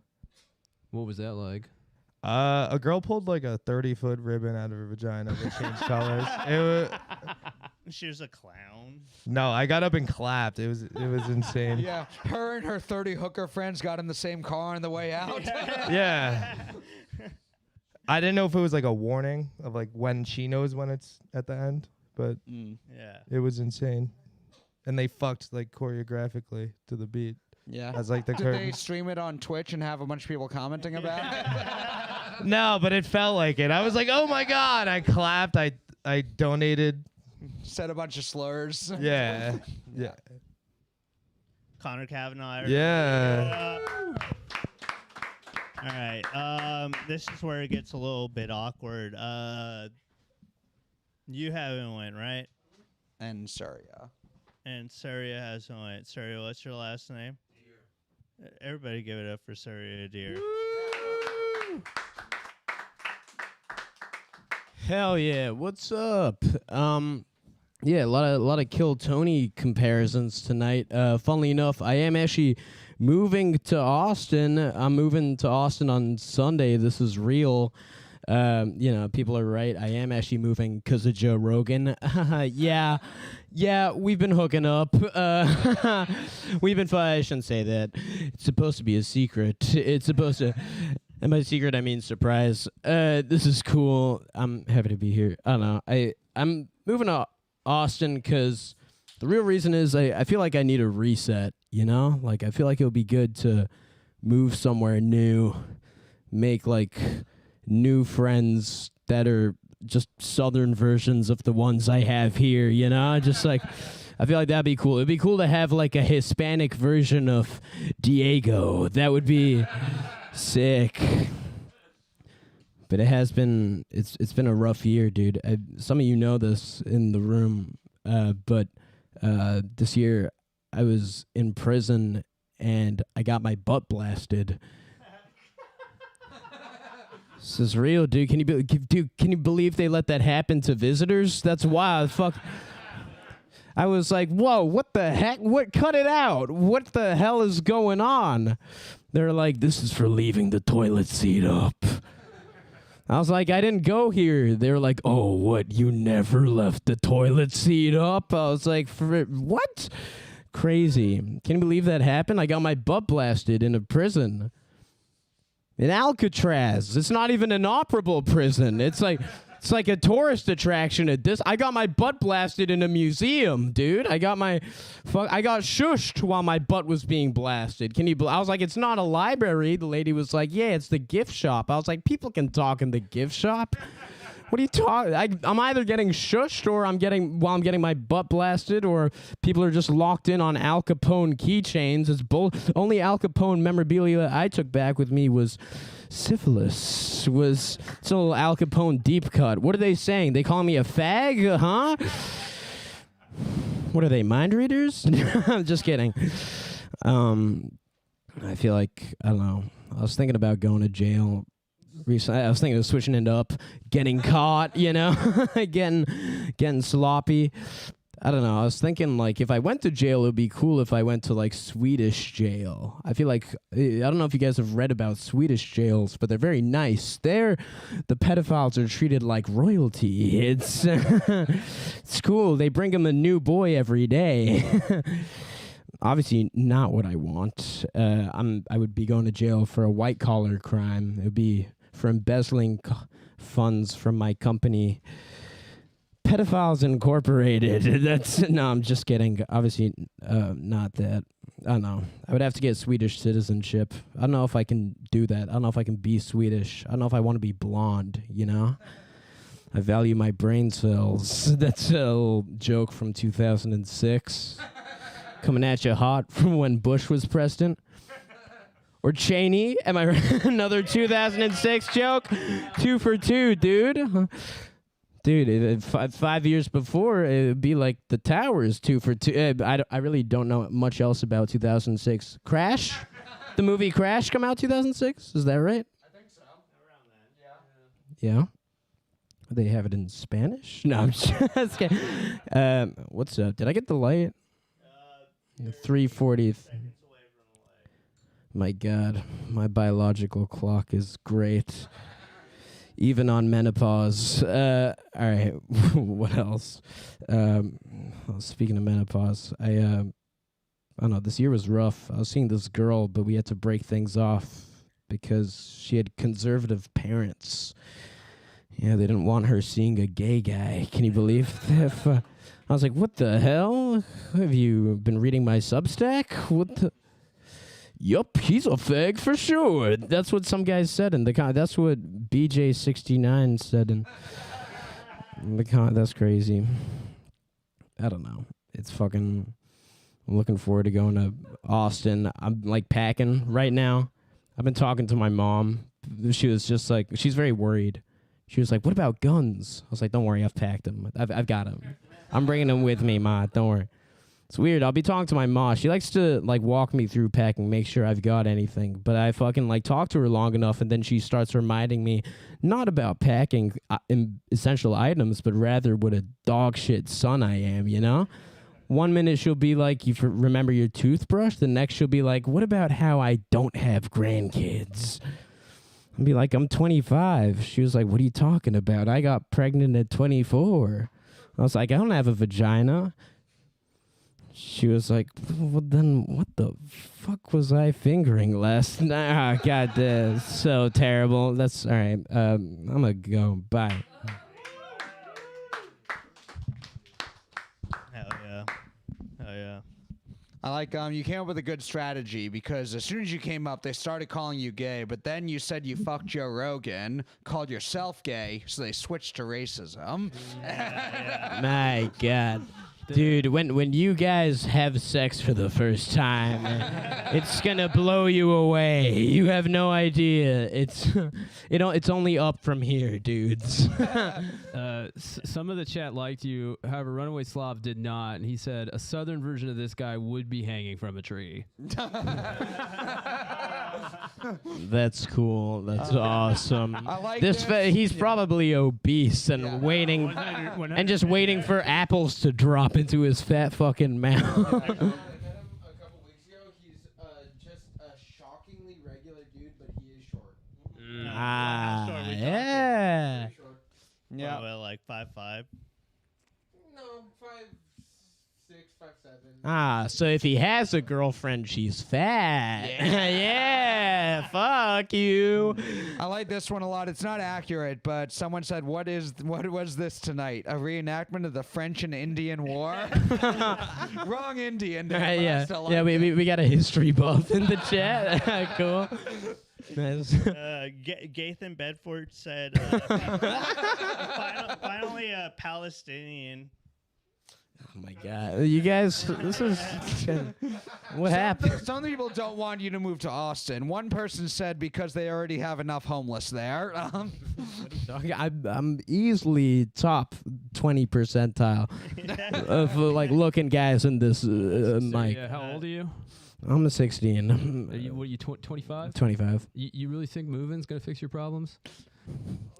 What was that like? A girl pulled like a 30-foot ribbon out of her vagina that changed colors. It was. She was a clown. No, I got up and clapped. It was insane. Yeah, her and her 30 hooker friends got in the same car on the way out. Yeah. I didn't know if it was like a warning of like when she knows when it's at the end, but Yeah. it was insane. And they fucked like choreographically to the beat. Yeah. As like the Did curtain. they stream it on Twitch and have a bunch of people commenting about it? No, but it felt like it. I was like, oh my God. I clapped. I I donated. Said a bunch of slurs. Yeah. Yeah. Connor Kavanaugh. Yeah. All right. This is where it gets a little bit awkward. You haven't went, right? And Surya. And Surya hasn't went. Surya, what's your last name? Deer. Everybody give it up for Surya Deer. Hell yeah! What's up? Yeah, a lot of Kill Tony comparisons tonight. Funnily enough, I am actually moving to Austin. I'm moving to Austin on Sunday. This is real. People are right. I am actually moving because of Joe Rogan. Yeah, we've been hooking up. We've been. I shouldn't say that. It's supposed to be a secret. It's supposed to. And by secret, I mean surprise. This is cool. I'm happy to be here. I don't know. I'm moving to Austin because the real reason is I feel like I need a reset, you know? Like, I feel like it would be good to move somewhere new, make, like, new friends that are just southern versions of the ones I have here, you know? Just, like, I feel like that'd be cool. It'd be cool to have, like, a Hispanic version of Diego. That would be sick. But it's been a rough year, dude. Some of you know this in the room, but this year I was in prison and I got my butt blasted. This is real, dude. Can you believe they let that happen to visitors? That's wild. Fuck. I was like, whoa, what the heck? What? Cut it out. What the hell is going on? They're like, this is for leaving the toilet seat up. I was like, I didn't go here. They were like, oh, what? You never left the toilet seat up? I was like, what? Crazy. Can you believe that happened? I got my butt blasted in a prison. In Alcatraz. It's not even an operable prison. It's like a tourist attraction at this. I got my butt blasted in a museum, dude. I got shushed while my butt was being blasted. I was like, it's not a library. The lady was like, yeah, it's the gift shop. I was like, people can talk in the gift shop. What are you talking? I'm either getting shushed or I'm getting my butt blasted, or people are just locked in on Al Capone keychains. It's only Al Capone memorabilia I took back with me was syphilis. It's a little Al Capone deep cut. What are they saying? They calling me a fag? Huh? What are they, mind readers? I'm just kidding. I feel like, I don't know. I was thinking about going to jail recently. I was thinking of switching it up, getting caught, you know, getting sloppy. I don't know. I was thinking, like, if I went to jail, it would be cool if I went to, like, Swedish jail. I feel like, I don't know if you guys have read about Swedish jails, but they're very nice. The pedophiles are treated like royalty. It's, it's cool. They bring them a new boy every day. Obviously not what I want. I would be going to jail for a white-collar crime. It would be for embezzling funds from my company, Pedophiles Incorporated. No, I'm just kidding. Obviously, not that. I don't know. I would have to get Swedish citizenship. I don't know if I can do that. I don't know if I can be Swedish. I don't know if I want to be blonde, you know? I value my brain cells. That's a little joke from 2006. Coming at you hot from when Bush was president. Or Cheney. Am I right? Another 2006 joke? 2 for 2, dude. Dude, 5 years before, it would be like the Towers, 2 for 2. I really don't know much else about 2006. Crash? The movie Crash come out 2006? Is that right? I think so. Around then, yeah. Yeah. They have it in Spanish? No, I'm just kidding. What's up? Did I get the light? 3:40. My God, my biological clock is great. Even on menopause. All right, what else? Well, speaking of menopause, I don't know, this year was rough. I was seeing this girl, but we had to break things off because she had conservative parents. Yeah, they didn't want her seeing a gay guy. Can you believe that? I was like, what the hell? Have you been reading my Substack? What the... Yup, he's a fag for sure. That's what some guys said in the that's what BJ69 said. And That's crazy. I don't know. It's fucking. I'm looking forward to going to Austin. I'm like packing right now. I've been talking to my mom. She was just like, she's very worried. She was like, "What about guns?" I was like, "Don't worry, I've packed them. I've got them. I'm bringing them with me, Ma. Don't worry." It's weird. I'll be talking to my ma. She likes to like walk me through packing, make sure I've got anything. But I fucking like talk to her long enough, and then she starts reminding me not about packing essential items, but rather what a dog shit son I am. You know. One minute she'll be like, "You remember your toothbrush?" The next she'll be like, "What about how I don't have grandkids?" I'll be like, "I'm 25. She was like, "What are you talking about? I got pregnant at 24. I was like, "I don't have a vagina." She was like, "Well, then what the fuck was I fingering last night?" God, that's so terrible. That's all right. I'm gonna go. Bye. Hell yeah. Hell yeah. I like you came up with a good strategy because as soon as you came up, they started calling you gay, but then you said you fucked Joe Rogan, called yourself gay, so they switched to racism. My God. Dude, when you guys have sex for the first time, it's gonna blow you away. You have no idea. It's only up from here, dudes. Some of the chat liked you, however, Runaway Slav did not, and he said a southern version of this guy would be hanging from a tree. That's cool. That's awesome. I like He's probably obese and waiting, 100. and just waiting for apples to drop into his fat fucking mouth. I met him a couple weeks ago. He's just a shockingly regular dude, but he is short. Yeah. Yeah. Well, like 5'5". No, 5'6", 5'7". So if he has a girlfriend, she's fat. Yeah, fuck you. I like this one a lot. It's not accurate, but someone said, what was this tonight? A reenactment of the French and Indian War?" Wrong Indian. Yeah, we got a history buff in the chat. Cool. Nice. Gathan Bedford said, finally a Palestinian. Oh my God, you guys, this is what happened? Some people don't want you to move to Austin. One person said because they already have enough homeless there. I'm easily top 20 percentile of like looking guys in this mic. Yeah, how old are you? I'm a 16. What are you, 25? 25. You really think moving's gonna fix your problems?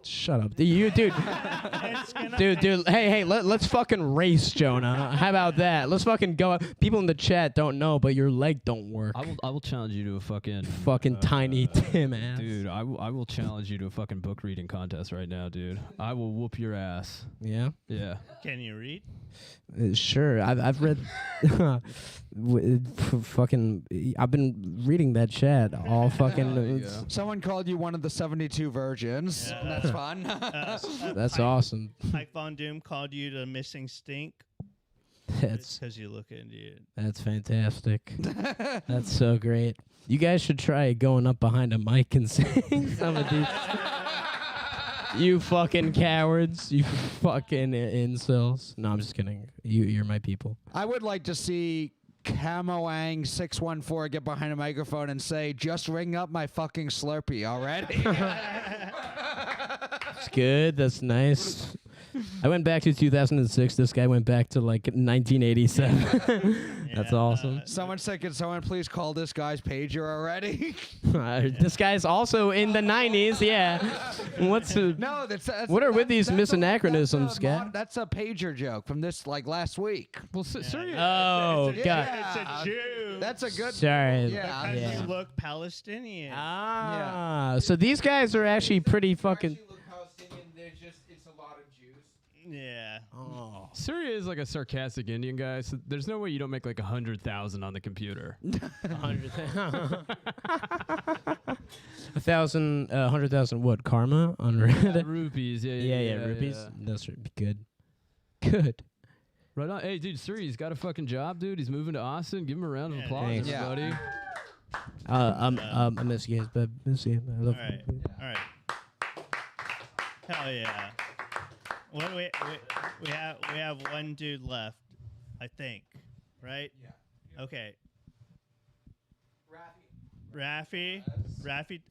Shut up, dude. Dude. Hey, let's fucking race, Jonah. How about that? Let's fucking go. People in the chat don't know, but your leg don't work. I will challenge you to a fucking tiny Tim ass. Dude, I will challenge you to a fucking book reading contest right now, dude. I will whoop your ass. Yeah. Yeah. Can you read? Sure, I've read. Fucking, I've been reading that chat all fucking. Someone called you one of the 72 virgins. That's fun. That's awesome. Mike Von Doom called you the missing stink. That's because you look Indian. That's fantastic. That's so great. You guys should try going up behind a mic and saying some of these. You fucking cowards. You fucking incels. No, I'm just kidding. You're my people. I would like to see Camoang 614 get behind a microphone and say, "Just ring up my fucking Slurpee already." That's good. That's nice. I went back to 2006. This guy went back to like 1987. That's awesome. Someone said, "Can someone please call this guy's pager already?" This guy's also in the 90s. Yeah. What's no? That's what are with these misanachronisms, guy? That's a pager joke from this like last week. Well, sorry. Oh, God. It's a Jew. That's a good. Sorry. Yeah. You look Palestinian. So these guys are actually pretty fucking. Yeah. Oh. Syria is like a sarcastic Indian guy, so there's no way you don't make like 100,000 on the computer. 100,000 what? Karma on Reddit? Rupees, Yeah, rupees. That's good. Good. Right on. Hey, dude, Syria's got a fucking job, dude. He's moving to Austin. Give him a round of applause, Thanks. everybody. I miss you guys, but miss you. I love All right. Hell yeah. What we have one dude left, I think, right? Yeah. Okay. Rafi.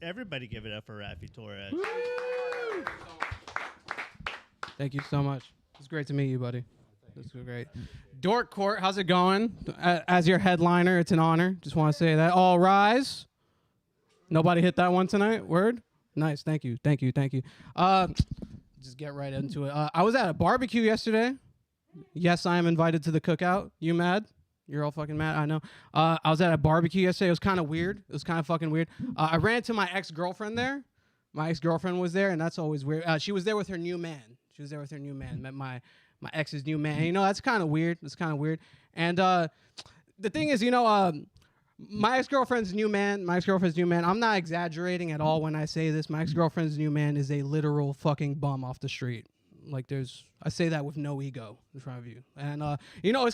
Everybody give it up for Rafi Torres. Thank you so much. It's great to meet you, buddy. This was great. Dork Court, how's it going? As your headliner, it's an honor. Just want to say that. All rise. Nobody hit that one tonight? Word? Nice. Thank you. Just get right into it. I was at a barbecue yesterday. Yes, I am invited to the cookout. You mad? You're all fucking mad. I know. I was at a barbecue yesterday. It was kind of weird. It was kind of fucking weird. I ran into my ex-girlfriend there. My ex-girlfriend was there, and that's always weird. She was there with her new man. Met my ex's new man. And, you know, that's kind of weird. And the thing is, you know, my ex-girlfriend's new man, I'm not exaggerating at all when I say this. My ex-girlfriend's new man is a literal fucking bum off the street. Like, I say that with no ego in front of you. And, you know,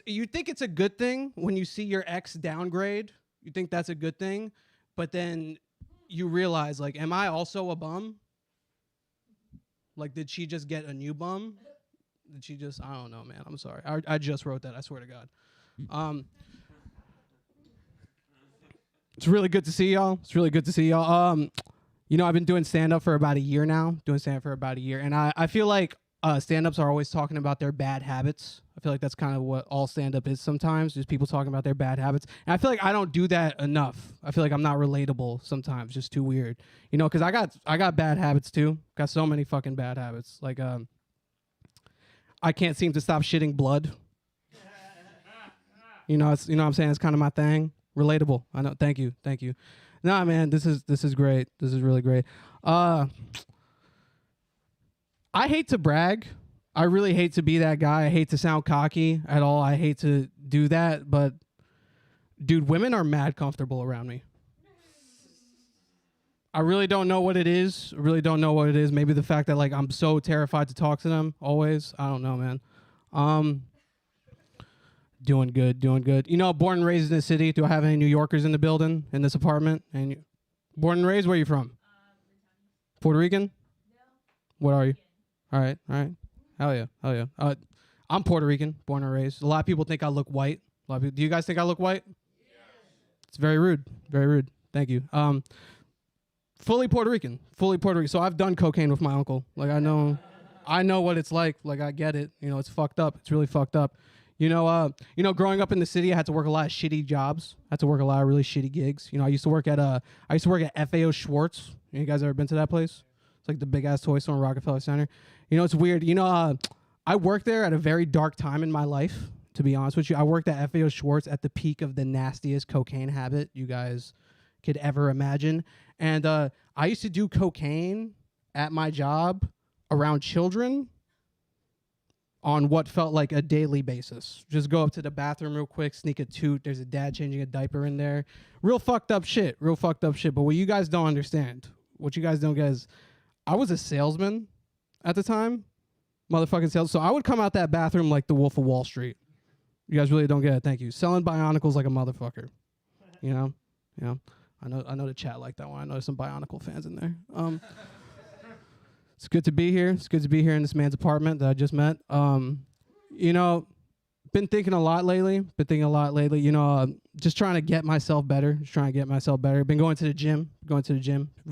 you think it's a good thing when you see your ex downgrade. You think that's a good thing. But then you realize, like, am I also a bum? Like, did she just get a new bum? I don't know, man. I'm sorry. I just wrote that. I swear to God. It's really good to see y'all. You know, I've been doing stand-up for about a year now. And I feel like stand-ups are always talking about their bad habits. I feel like that's kind of what all stand-up is sometimes, just people talking about their bad habits. And I feel like I don't do that enough. I feel like I'm not relatable sometimes, just too weird. You know, because I got bad habits too. Got so many fucking bad habits. Like, I can't seem to stop shitting blood. You know what I'm saying? It's kind of my thing. Relatable. I know. Thank you. Nah, man, this is great. This is really great. I hate to brag. I really hate to be that guy. I hate to sound cocky at all. I hate to do that, but dude, women are mad comfortable around me. I really don't know what it is. Maybe the fact that, like, I'm so terrified to talk to them always. I don't know, man. Doing good. You know, born and raised in the city. Do I have any New Yorkers in the building, in this apartment? And born and raised, where are you from? Puerto Rican? No. What are you? All right. Hell yeah. I'm Puerto Rican, born and raised. A lot of people think I look white. Do you guys think I look white? Yes. It's very rude. Thank you. Fully Puerto Rican. So I've done cocaine with my uncle. Like, I know what it's like. Like, I get it. You know, it's fucked up. It's really fucked up. You know, growing up in the city, I had to work a lot of shitty jobs. I had to work a lot of really shitty gigs. You know, I used to work at FAO Schwartz. You guys ever been to that place? It's like the big ass toy store in Rockefeller Center. You know, it's weird. You know, I worked there at a very dark time in my life, to be honest with you. I worked at FAO Schwartz at the peak of the nastiest cocaine habit you guys could ever imagine. And I used to do cocaine at my job around children on what felt like a daily basis. Just go up to the bathroom real quick, sneak a toot. There's a dad changing a diaper in there. Real fucked up shit. But what you guys don't understand, what you guys don't get is I was a salesman at the time. Motherfucking sales. So I would come out that bathroom like the Wolf of Wall Street. You guys really don't get it. Thank you. Selling Bionicles like a motherfucker. You know? I know the chat like that one. I know there's some Bionicle fans in there. It's good to be here. In this man's apartment that I just met. You know, been thinking a lot lately. You know, just trying to get myself better. Been going to the gym.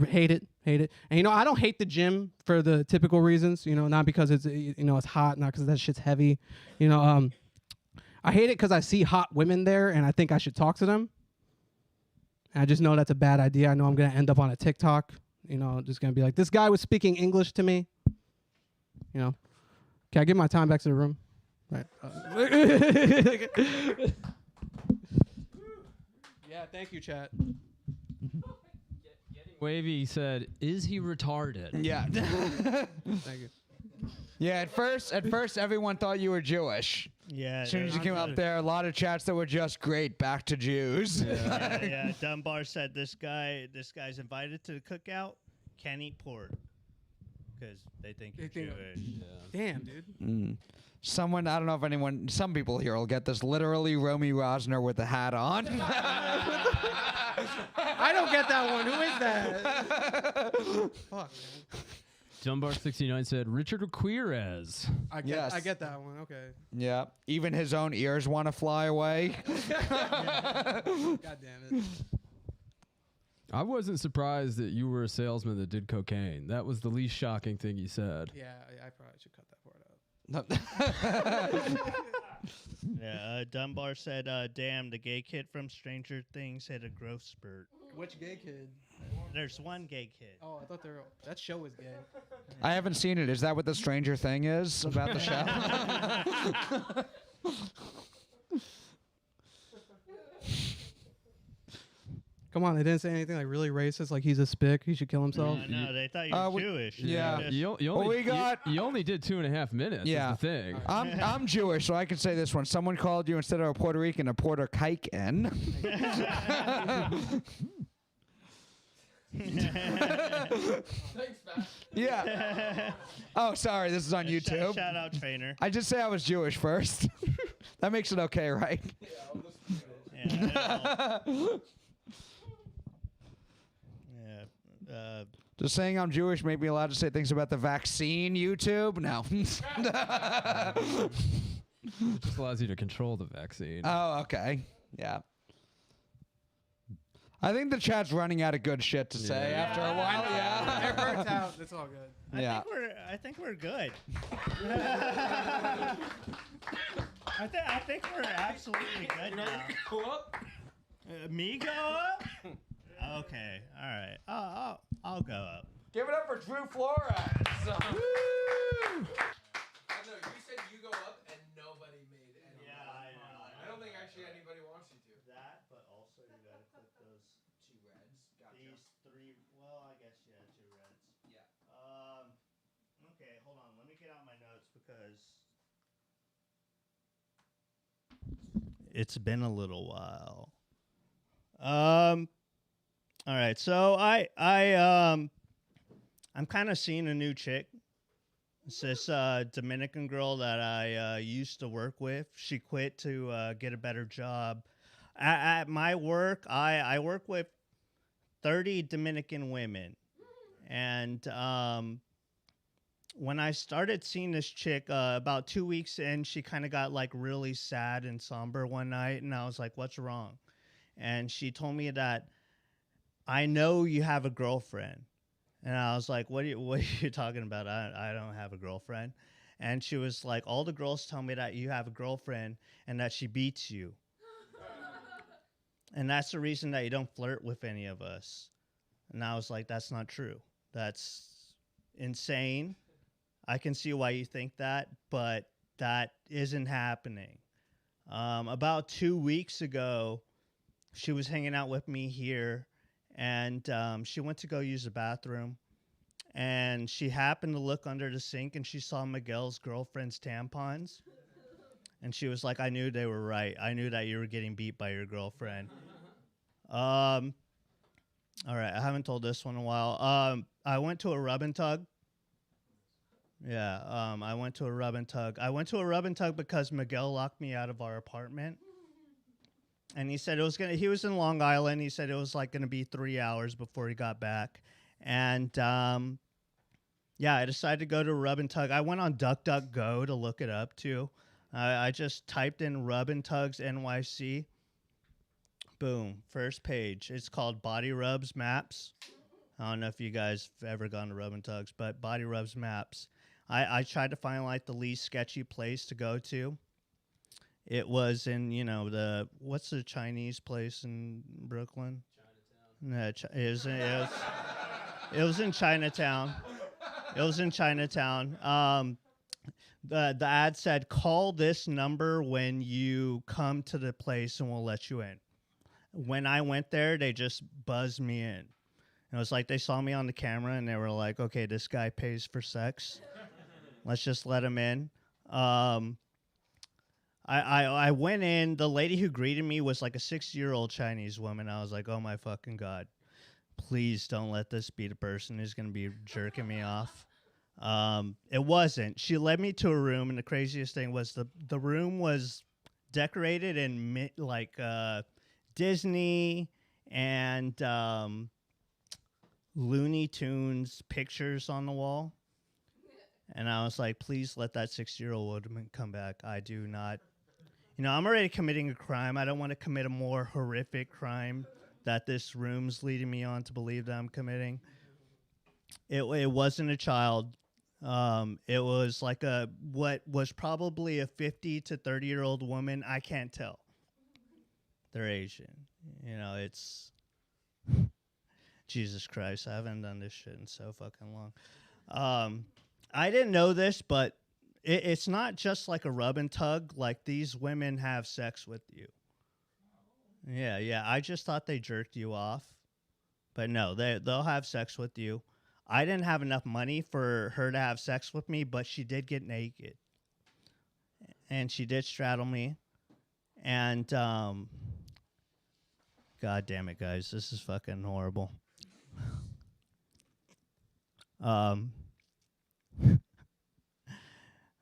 Hate it. And, you know, I don't hate the gym for the typical reasons. You know, not because it's hot, not because that shit's heavy. You know, I hate it because I see hot women there and I think I should talk to them. And I just know that's a bad idea. I know I'm going to end up on a TikTok. You know, just going to be like, this guy was speaking English to me. You know, can I give my time back to the room? Right. Yeah, thank you, chat. Wavy said, "Is he retarded?" Yeah. Thank you. Yeah, at first everyone thought you were Jewish. Yeah. As soon as you came up there, a lot of chats that were just great, back to Jews. Yeah. Dunbar said this guy's invited to the cookout, can't eat pork because they think you're Jewish. Yeah. Damn, dude. Someone, I don't know if some people here will get this, literally Romy Rosner with the hat on. I don't get that one. Who is that? Fuck, man. Dunbar69 said Richard Raquirez. I Yes. get that one. Okay. Yeah. Even his own ears want to fly away. God damn it. I wasn't surprised that you were a salesman that did cocaine. That was the least shocking thing you said. Yeah, I probably should cut that part out. Yeah, Dunbar said, damn, the gay kid from Stranger Things hit a growth spurt. Which gay kid? There's one gay kid. Oh, I thought that show was gay. I haven't seen it. Is that what the Stranger Thing is about the show? Come on, they didn't say anything like really racist, like he's a spick, he should kill himself. No, they thought you were Jewish. Yeah. You Well, only, we got- you only did 2.5 minutes. Yeah. Is the thing. I'm Jewish, so I can say this one. Someone called you instead of a Puerto Rican a Puerto Rican. Yeah. Oh, sorry. This is on YouTube. Shout out trainer. I just say I was Jewish first. That makes it okay, right? Just saying I'm Jewish made me allowed to say things about the vaccine, YouTube? No. It just allows you to control the vaccine. Oh, okay. Yeah. I think the chat's running out of good shit to say after a while. Yeah. It worked out. It's all good. Yeah. I think we're good. I think we're absolutely good now. Go up. Me go up? Okay. All right. I'll go up. Give it up for Drew Flores. No, you said you go up and nobody made any. Yeah, I know. I don't think actually anybody wants you to. That, but also you gotta click those 2 reds. Gotcha. these 3. Well, I guess 2 reds. Yeah. Okay, hold on. Let me get out my notes because it's been a little while. All right. So I'm kind of seeing a new chick. It's this Dominican girl that I used to work with. She quit to get a better job. At my work, I work with 30 Dominican women. And when I started seeing this chick, about 2 weeks in, she kind of got like really sad and somber one night. And I was like, what's wrong? And she told me that, I know you have a girlfriend. And I was like, what are you talking about? I don't have a girlfriend. And she was like, all the girls tell me that you have a girlfriend and that she beats you. And that's the reason that you don't flirt with any of us. And I was like, that's not true. That's insane. I can see why you think that, but that isn't happening. About 2 weeks ago, she was hanging out with me here, and she went to go use the bathroom, and she happened to look under the sink, and she saw Miguel's girlfriend's tampons, and she was like, I knew they were right. I knew that you were getting beat by your girlfriend. All right, I haven't told this one in a while. I went to a rub and tug. Yeah, I went to a rub and tug. I went to a rub and tug because Miguel locked me out of our apartment. And he said he was in Long Island. He said it was like going to be 3 hours before he got back. And yeah, I decided to go to Rub and Tug. I went on DuckDuckGo to look it up too. I just typed in Rub and Tugs NYC. Boom, first page. It's called Body Rubs Maps. I don't know if you guys have ever gone to Rub and Tugs, but Body Rubs Maps. I tried to find like the least sketchy place to go to. It was in, what's the Chinese place in Brooklyn? Chinatown. No, it was in Chinatown. It was in Chinatown. The ad said, call this number when you come to the place and we'll let you in. When I went there, they just buzzed me in. It was like they saw me on the camera and they were like, okay, this guy pays for sex. Let's just let him in. I went in. The lady who greeted me was like a 60-year-old Chinese woman. I was like, oh my fucking God. Please don't let this be the person who's going to be jerking me off. It wasn't. She led me to a room, and the craziest thing was the room was decorated in Disney and Looney Tunes pictures on the wall. And I was like, please let that 60-year-old woman come back. I do not. I'm already committing a crime. I don't want to commit a more horrific crime that this room's leading me on to believe that I'm committing. It wasn't a child. It was like what was probably a 50 to 30-year-old woman. I can't tell. They're Asian. It's Jesus Christ. I haven't done this shit in so fucking long. I didn't know this, but it's not just like a rub and tug. Like, these women have sex with you. Yeah. I just thought they jerked you off, but no, they'll have sex with you. I didn't have enough money for her to have sex with me, but she did get naked, and she did straddle me, and God damn it, guys, this is fucking horrible. All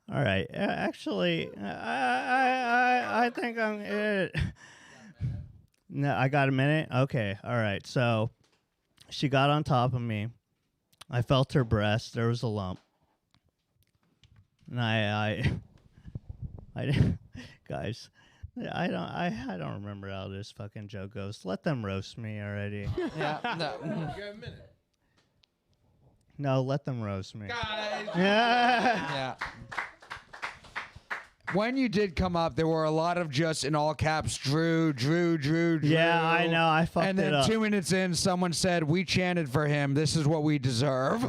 right. Actually, I think I'm. No, I got a minute. Okay. All right. So, she got on top of me. I felt her breast. There was a lump. And I guys, I don't remember how this fucking joke goes. Let them roast me already. Yeah. No. You have a minute. No, let them roast me. Guys. Yeah. When you did come up, there were a lot of just in all caps, Drew. Yeah, I know. I fucked And it then up. 2 minutes in, someone said, "We chanted for him. This is what we deserve."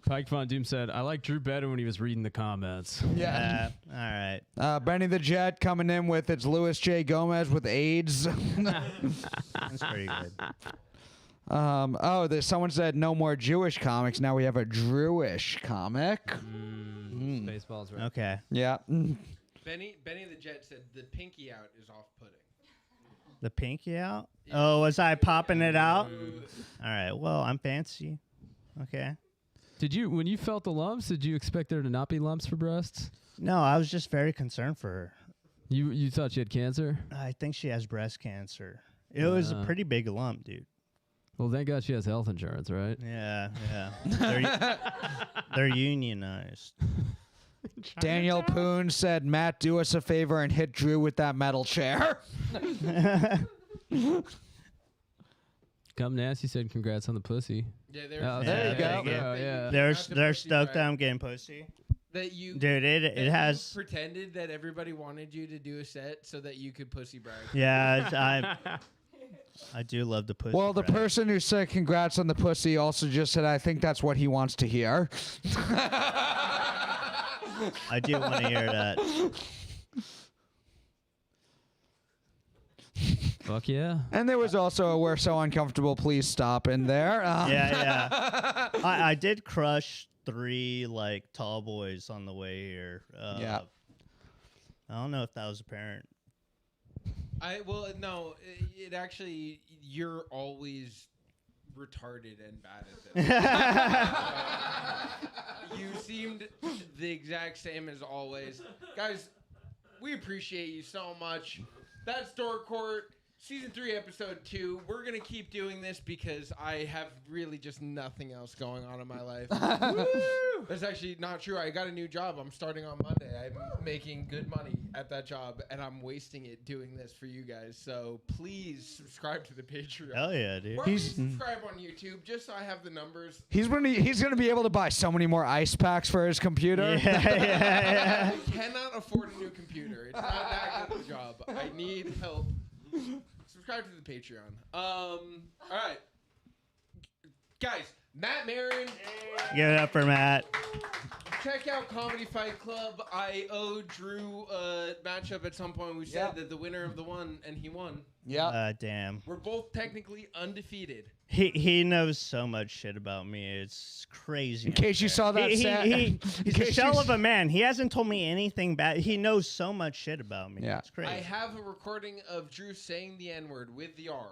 Pike Von Doom said, "I like Drew better when he was reading the comments." Yeah. All right. Benny the Jet coming in with it's Louis J. Gomez with AIDS. That's pretty good. There's someone said no more Jewish comics. Now we have a Drewish comic. Baseball's right. Okay. Yeah. Benny the Jet said the pinky out is off-putting. The pinky out? Oh, was I popping it out? All right. Well, I'm fancy. Okay. When you felt the lumps, did you expect there to not be lumps for breasts? No, I was just very concerned for her. You thought she had cancer? I think she has breast cancer. It was a pretty big lump, dude. Well, thank God she has health insurance, right? Yeah. They're unionized. Daniel Poon said, "Matt, do us a favor and hit Drew with that metal chair." Come Nasty said, "Congrats on the pussy." Yeah, there you go. Yeah. They're stoked that I'm getting pussy. That you, dude, it has. Pretended that everybody wanted you to do a set so that you could pussy brag. Yeah, I do love the pussy. Well, the brag. person who said congrats on the pussy also just said, "I think that's what he wants to hear." I do want to hear that. Fuck yeah. And there was also a "We're so uncomfortable, please stop" in there. Yeah. I did crush 3 tall boys on the way here. Yeah. I don't know if that was apparent. No, it actually, you're always retarded and bad at this. You seemed the exact same as always. Guys, we appreciate you so much. That's Dork Court, Season 3, Episode 2. We're going to keep doing this because I have really just nothing else going on in my life. That's actually not true. I got a new job. I'm starting on Monday. I'm making good money at that job, and I'm wasting it doing this for you guys. So please subscribe to the Patreon. Hell yeah, dude. Or at least subscribe on YouTube, just so I have the numbers. He's gonna be able to buy so many more ice packs for his computer. Yeah. I cannot afford a new computer. It's not that good of a job. I need help. Subscribe to the Patreon. All right. Guys, Matt Maran. Give it up for Matt. Check out Comedy Fight Club. I owe Drew a matchup at some point. We said that the winner of the one, and he won. Yeah. Damn. We're both technically undefeated. He knows so much shit about me. It's crazy. In case you saw that, he's a shell of a man. He hasn't told me anything bad. He knows so much shit about me. Yeah. It's crazy. I have a recording of Drew saying the N-word with the R.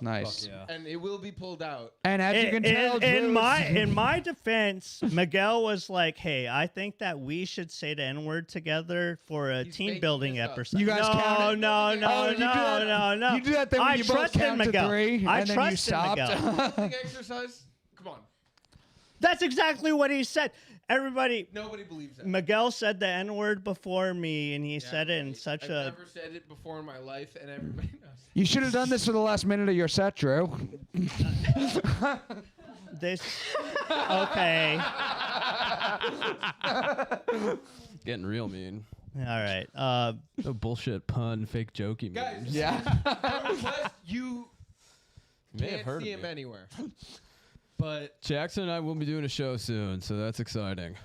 Nice. And it will be pulled out. And as you can tell, in my defense, Miguel was like, "Hey, I think that we should say the N-word together for a team building episode." You guys counted? No. You do that thing when I you both trusted count to Miguel. 3 I and then you trusted stopped. Miguel. Big exercise. Come on. That's exactly what he said. Everybody. Nobody believes that. Miguel said the N word before me, and he said it in such I've never said it before in my life, and everybody knows. You should have done this for the last minute of your set, Drew. This. Okay. Getting real mean. All right. No bullshit pun, fake jokey Guys, memes. unless you may have can't heard see of him me. anywhere. But Jackson and I will be doing a show soon, so that's exciting.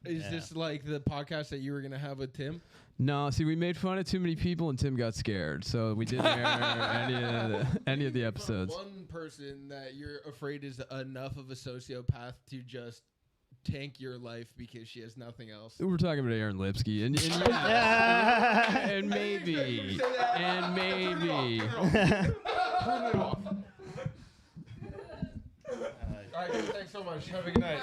is this like the podcast that you were gonna have with Tim? No, see, we made fun of too many people, and Tim got scared, so we didn't air any of the episodes. One person that you're afraid is enough of a sociopath to just tank your life because she has nothing else. We're talking about Aaron Lipsky, and maybe. All right, thanks so much. Have a good night.